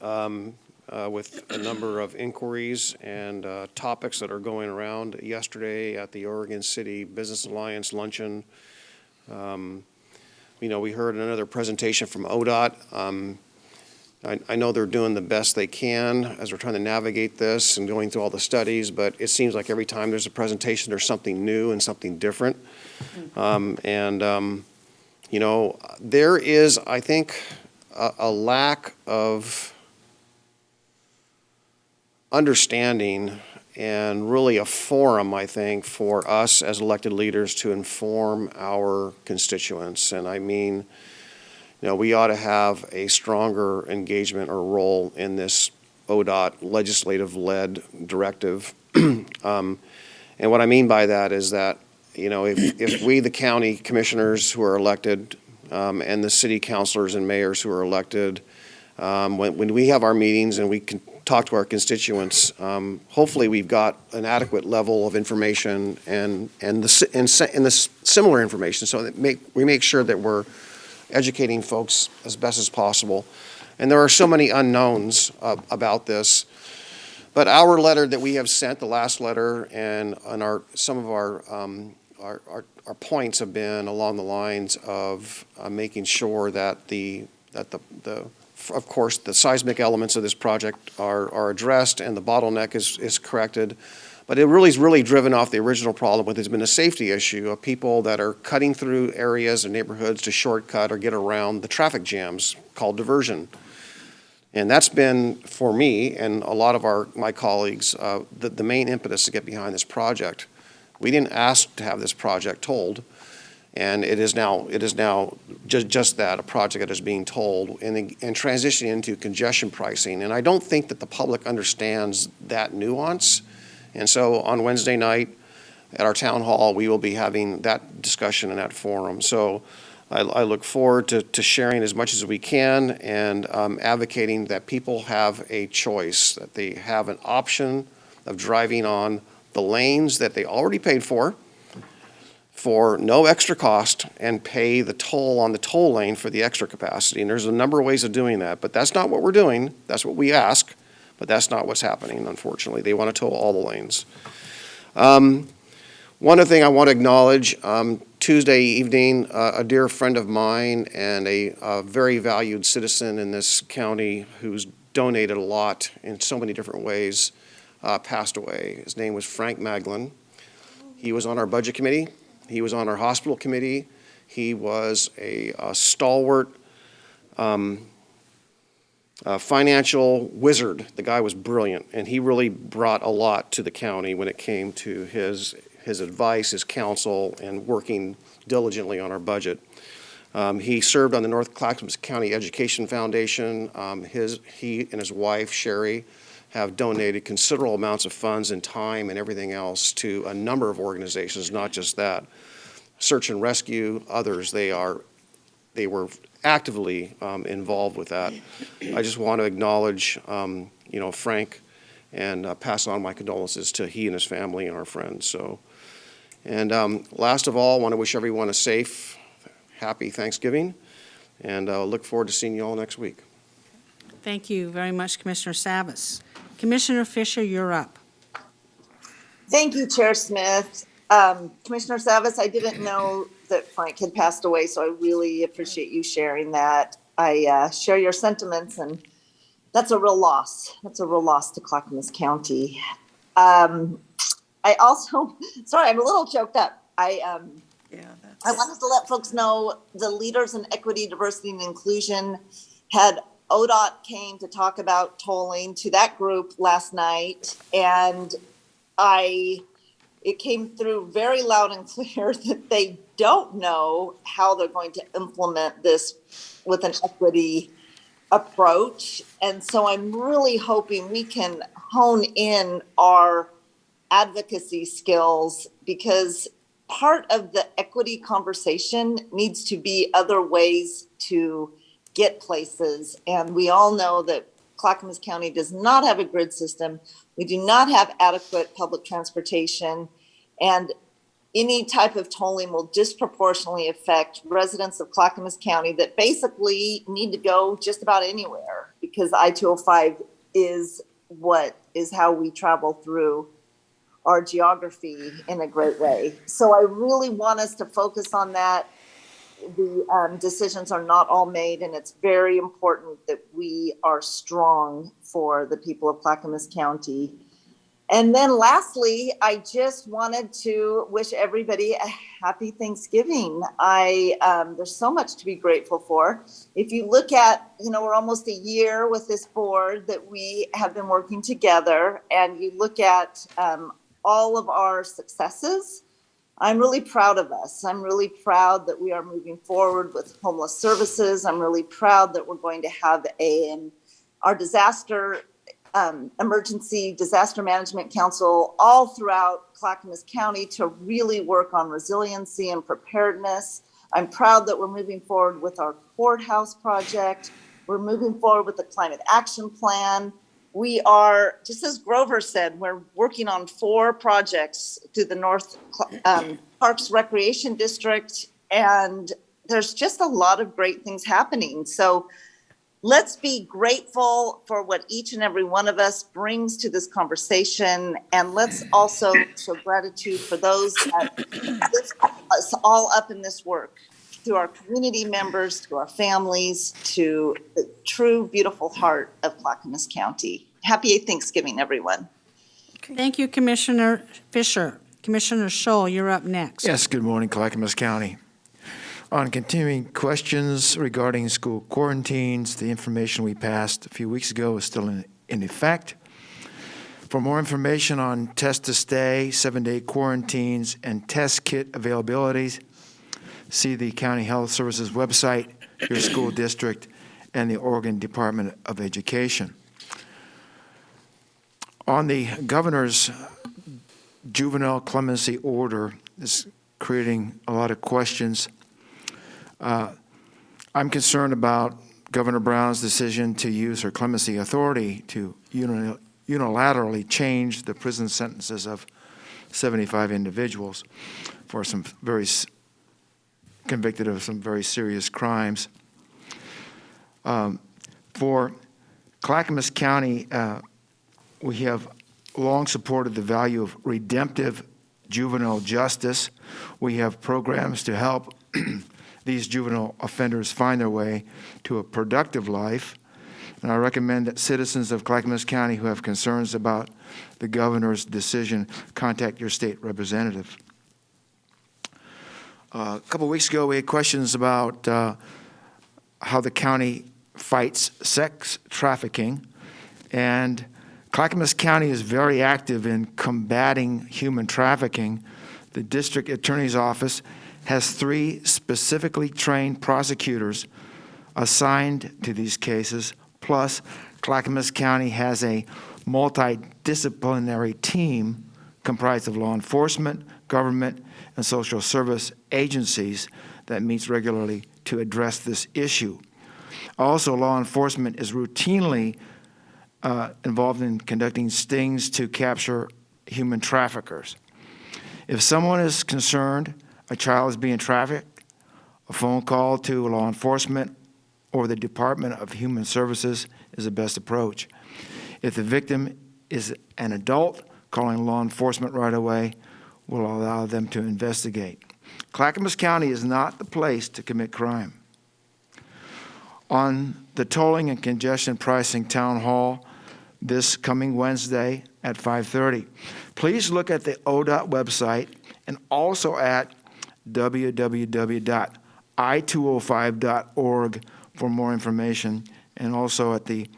I: with a number of inquiries and topics that are going around. Yesterday at the Oregon City Business Alliance luncheon, we heard another presentation from ODOT. I know they're doing the best they can as we're trying to navigate this and going through all the studies, but it seems like every time there's a presentation, there's something new and something different. There is, I think, a lack of understanding and really a forum, I think, for us as elected leaders to inform our constituents. And I mean, we ought to have a stronger engagement or role in this ODOT legislative-led directive. And what I mean by that is that, if we, the county commissioners who are elected, and the city councilors and mayors who are elected, When we have our meetings and we can talk to our constituents, hopefully we've got an adequate level of information and the similar information, so that we make sure that we're educating folks as best as possible. And there are so many unknowns about this. But our letter that we have sent, the last letter, and some of our points have been along the lines of making sure that of course, the seismic elements of this project are addressed and the bottleneck is corrected. But it really is driven off the original problem, which has been a safety issue of people that are cutting through areas and neighborhoods to shortcut or get around the traffic jams called diversion. And that's been, for me and a lot of my colleagues, the main impetus to get behind this project. We didn't ask to have this project tolled, and it is now just that, a project that is being tolled and transitioning into congestion pricing. And I don't think that the public understands that nuance. And so on Wednesday night at our town hall, we will be having that discussion in that forum. So I look forward to sharing as much as we can and advocating that people have a choice, that they have an option of driving on the lanes that they already paid for no extra cost, and pay the toll on the toll lane for the extra capacity. And there's a number of ways of doing that, but that's not what we're doing. That's what we ask, but that's not what's happening, unfortunately. They want to toll all the lanes. One other thing I want to acknowledge, Tuesday evening, a dear friend of mine and a very valued citizen in this county who's donated a lot in so many different ways, passed away. His name was Frank Maglin. He was on our budget committee. He was on our hospital committee. He was a stalwart financial wizard. The guy was brilliant, and he really brought a lot to the county when it came to his advice, his counsel, and working diligently on our budget. He served on the North Clackamas County Education Foundation. He and his wife, Sherry, have donated considerable amounts of funds and time and everything else to a number of organizations, not just that. Search and Rescue, others, they were actively involved with that. I just want to acknowledge, Frank, and pass on my condolences to he and his family and our friends. So, and last of all, I want to wish everyone a safe, happy Thanksgiving, and look forward to seeing you all next week.
A: Thank you very much, Commissioner Savas. Commissioner Fisher, you're up.
J: Thank you, Chair Smith. Commissioner Savas, I didn't know that Frank had passed away, so I really appreciate you sharing that. I share your sentiments, and that's a real loss. That's a real loss to Clackamas County. I also, sorry, I'm a little choked up. I wanted to let folks know the leaders in equity, diversity, and inclusion had ODOT came to talk about tolling to that group last night, and it came through very loud and clear that they don't know how they're going to implement this with an equity approach. And so I'm really hoping we can hone in our advocacy skills, because part of the equity conversation needs to be other ways to get places. And we all know that Clackamas County does not have a grid system. We do not have adequate public transportation, and any type of tolling will disproportionately affect residents of Clackamas County that basically need to go just about anywhere, because I-205 is how we travel through our geography in a great way. So I really want us to focus on that. The decisions are not all made, and it's very important that we are strong for the people of Clackamas County. And then lastly, I just wanted to wish everybody a happy Thanksgiving. There's so much to be grateful for. If you look at, we're almost a year with this board that we have been working together, and you look at all of our successes, I'm really proud of us. I'm really proud that we are moving forward with homeless services. I'm really proud that we're going to have our emergency disaster management council all throughout Clackamas County to really work on resiliency and preparedness. I'm proud that we're moving forward with our courthouse project. We're moving forward with the climate action plan. We are, just as Grover said, we're working on 4 projects through the North Parks Recreation District, and there's just a lot of great things happening. So let's be grateful for what each and every one of us brings to this conversation, and let's also show gratitude for those that lift us all up in this work, to our community members, to our families, to the true beautiful heart of Clackamas County. Happy Thanksgiving, everyone.
A: Thank you, Commissioner Fisher. Commissioner Scholl, you're up next.
D: Yes, good morning, Clackamas County. On continuing questions regarding school quarantines, the information we passed a few weeks ago is still in effect. For more information on test to stay, 7-day quarantines, and test kit availabilities, see the County Health Services website, your school district, and the Oregon Department of Education. On the governor's juvenile clemency order, is creating a lot of questions. I'm concerned about Governor Brown's decision to use her clemency authority to unilaterally change the prison sentences of 75 individuals for some convicted of some very serious crimes. For Clackamas County, we have long supported the value of redemptive juvenile justice. We have programs to help these juvenile offenders find their way to a productive life. And I recommend that citizens of Clackamas County who have concerns about the governor's decision contact your state representative. A couple weeks ago, we had questions about how the county fights sex trafficking. And Clackamas County is very active in combating human trafficking. The district attorney's office has 3 specifically trained prosecutors assigned to these cases, plus Clackamas County has a multidisciplinary team comprised of law enforcement, government, and social service agencies that meets regularly to address this issue. Also, law enforcement is routinely involved in conducting stings to capture human traffickers. If someone is concerned a child is being trafficked, a phone call to law enforcement or the Department of Human Services is the best approach. If the victim is an adult, calling law enforcement right away will allow them to investigate. Clackamas County is not the place to commit crime. On the tolling and congestion pricing town hall this coming Wednesday at 5:30, please look at the ODOT website and also at www.i205.org for more information, and also at the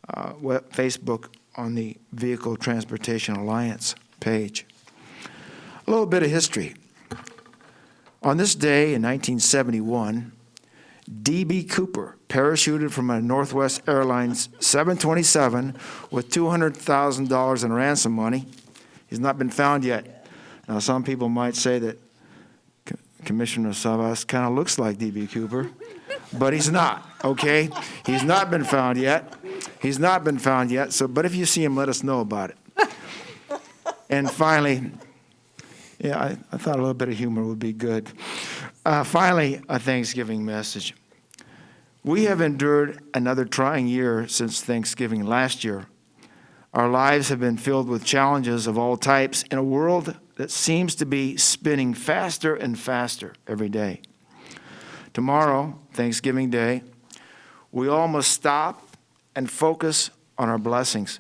D: Facebook on the Vehicle Transportation Alliance page. A little bit of history. On this day in 1971, D.B. Cooper parachuted from a Northwest Airlines 727 with $200,000 in ransom money. He's not been found yet. Now, some people might say that Commissioner Savas kind of looks like D.B. Cooper, but he's not, okay? He's not been found yet. He's not been found yet, but if you see him, let us know about it. And finally, I thought a little bit of humor would be good. Finally, a Thanksgiving message. We have endured another trying year since Thanksgiving last year. Our lives have been filled with challenges of all types in a world that seems to be spinning faster and faster every day. Tomorrow, Thanksgiving Day, we all must stop and focus on our blessings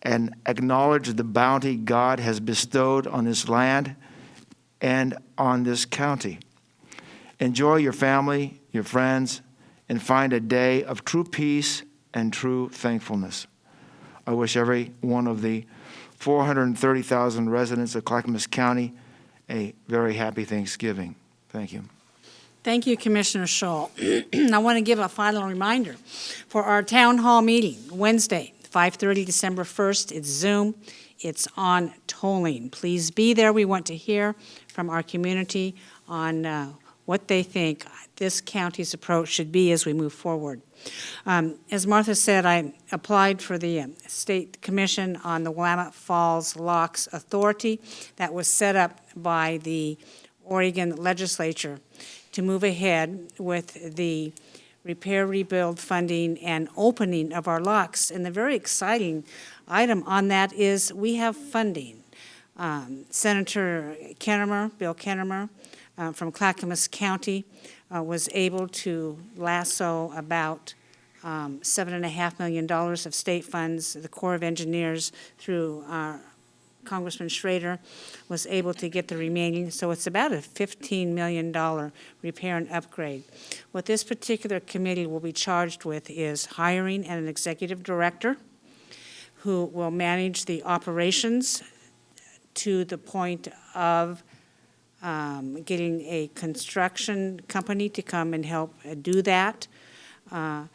D: and acknowledge the bounty God has bestowed on this land and on this county. Enjoy your family, your friends, and find a day of true peace and true thankfulness. I wish every one of the 430,000 residents of Clackamas County a very happy Thanksgiving. Thank you.
A: Thank you, Commissioner Scholl. I want to give a final reminder for our town hall meeting, Wednesday, 5:30, December 1st. It's Zoom. It's on tolling. Please be there. We want to hear from our community on what they think this county's approach should be as we move forward. As Martha said, I applied for the State Commission on the Willamette Falls Locks Authority that was set up by the Oregon legislature to move ahead with the repair, rebuild funding and opening of our locks. And the very exciting item on that is we have funding. Senator Kennemer, Bill Kennemer, from Clackamas County, was able to lasso about $7.5 million of state funds. The Corps of Engineers, through Congressman Schrader, was able to get the remaining. So it's about a $15 million repair and upgrade. What this particular committee will be charged with is hiring an executive director who will manage the operations to the point of getting a construction company to come and help do that, and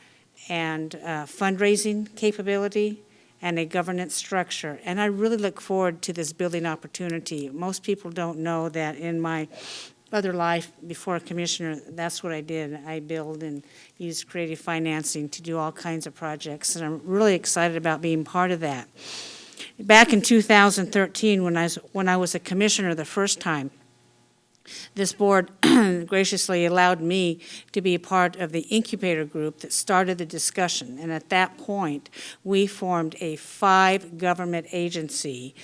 A: fundraising capability, and a governance structure. And I really look forward to this building opportunity. Most people don't know that in my other life before a commissioner, that's what I did. I build and use creative financing to do all kinds of projects, and I'm really excited about being part of that. Back in 2013, when I was a commissioner the first time, this board graciously allowed me to be a part of the incubator group that started the discussion. And at that point, we formed a 5-government agency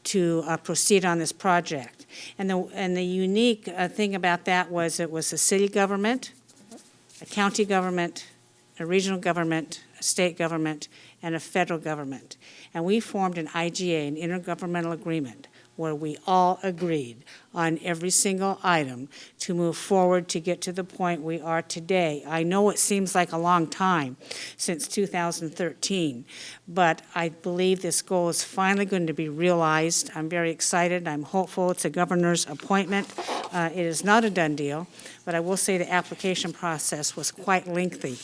A: to proceed on this project. And the unique thing about that was it was a city government, a county government, a regional government, a state government, and a federal government. And we formed an IGA, an intergovernmental agreement, where we all agreed on every single item to move forward to get to the point we are today. I know it seems like a long time since 2013, but I believe this goal is finally going to be realized. I'm very excited. I'm hopeful. It's a governor's appointment. It is not a done deal, but I will say the application process was quite lengthy,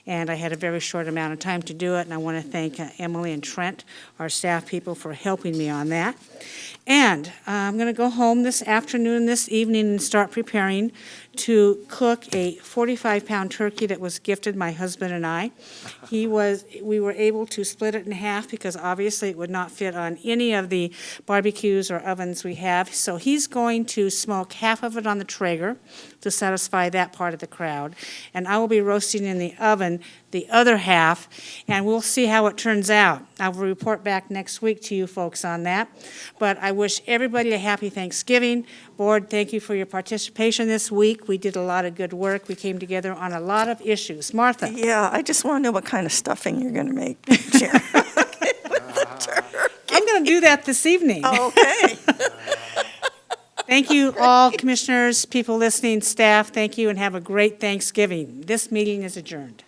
A: and I had a very short amount of time to do it, and I want to thank Emily and Trent, our staff people, for helping me on that. And I'm going to go home this afternoon, this evening, and start preparing to cook a 45-pound turkey that was gifted my husband and I. We were able to split it in half because obviously it would not fit on any of the barbecues or ovens we have. So he's going to smoke half of it on the Traeger to satisfy that part of the crowd. And I will be roasting in the oven the other half, and we'll see how it turns out. I will report back next week to you folks on that. But I wish everybody a happy Thanksgiving. Board, thank you for your participation this week. We did a lot of good work. We came together on a lot of issues. Martha?
C: Yeah, I just want to know what kind of stuffing you're going to make, Chair.
A: I'm going to do that this evening.
C: Oh, okay.
A: Thank you all, commissioners, people listening, staff. Thank you, and have a great Thanksgiving. This meeting is adjourned.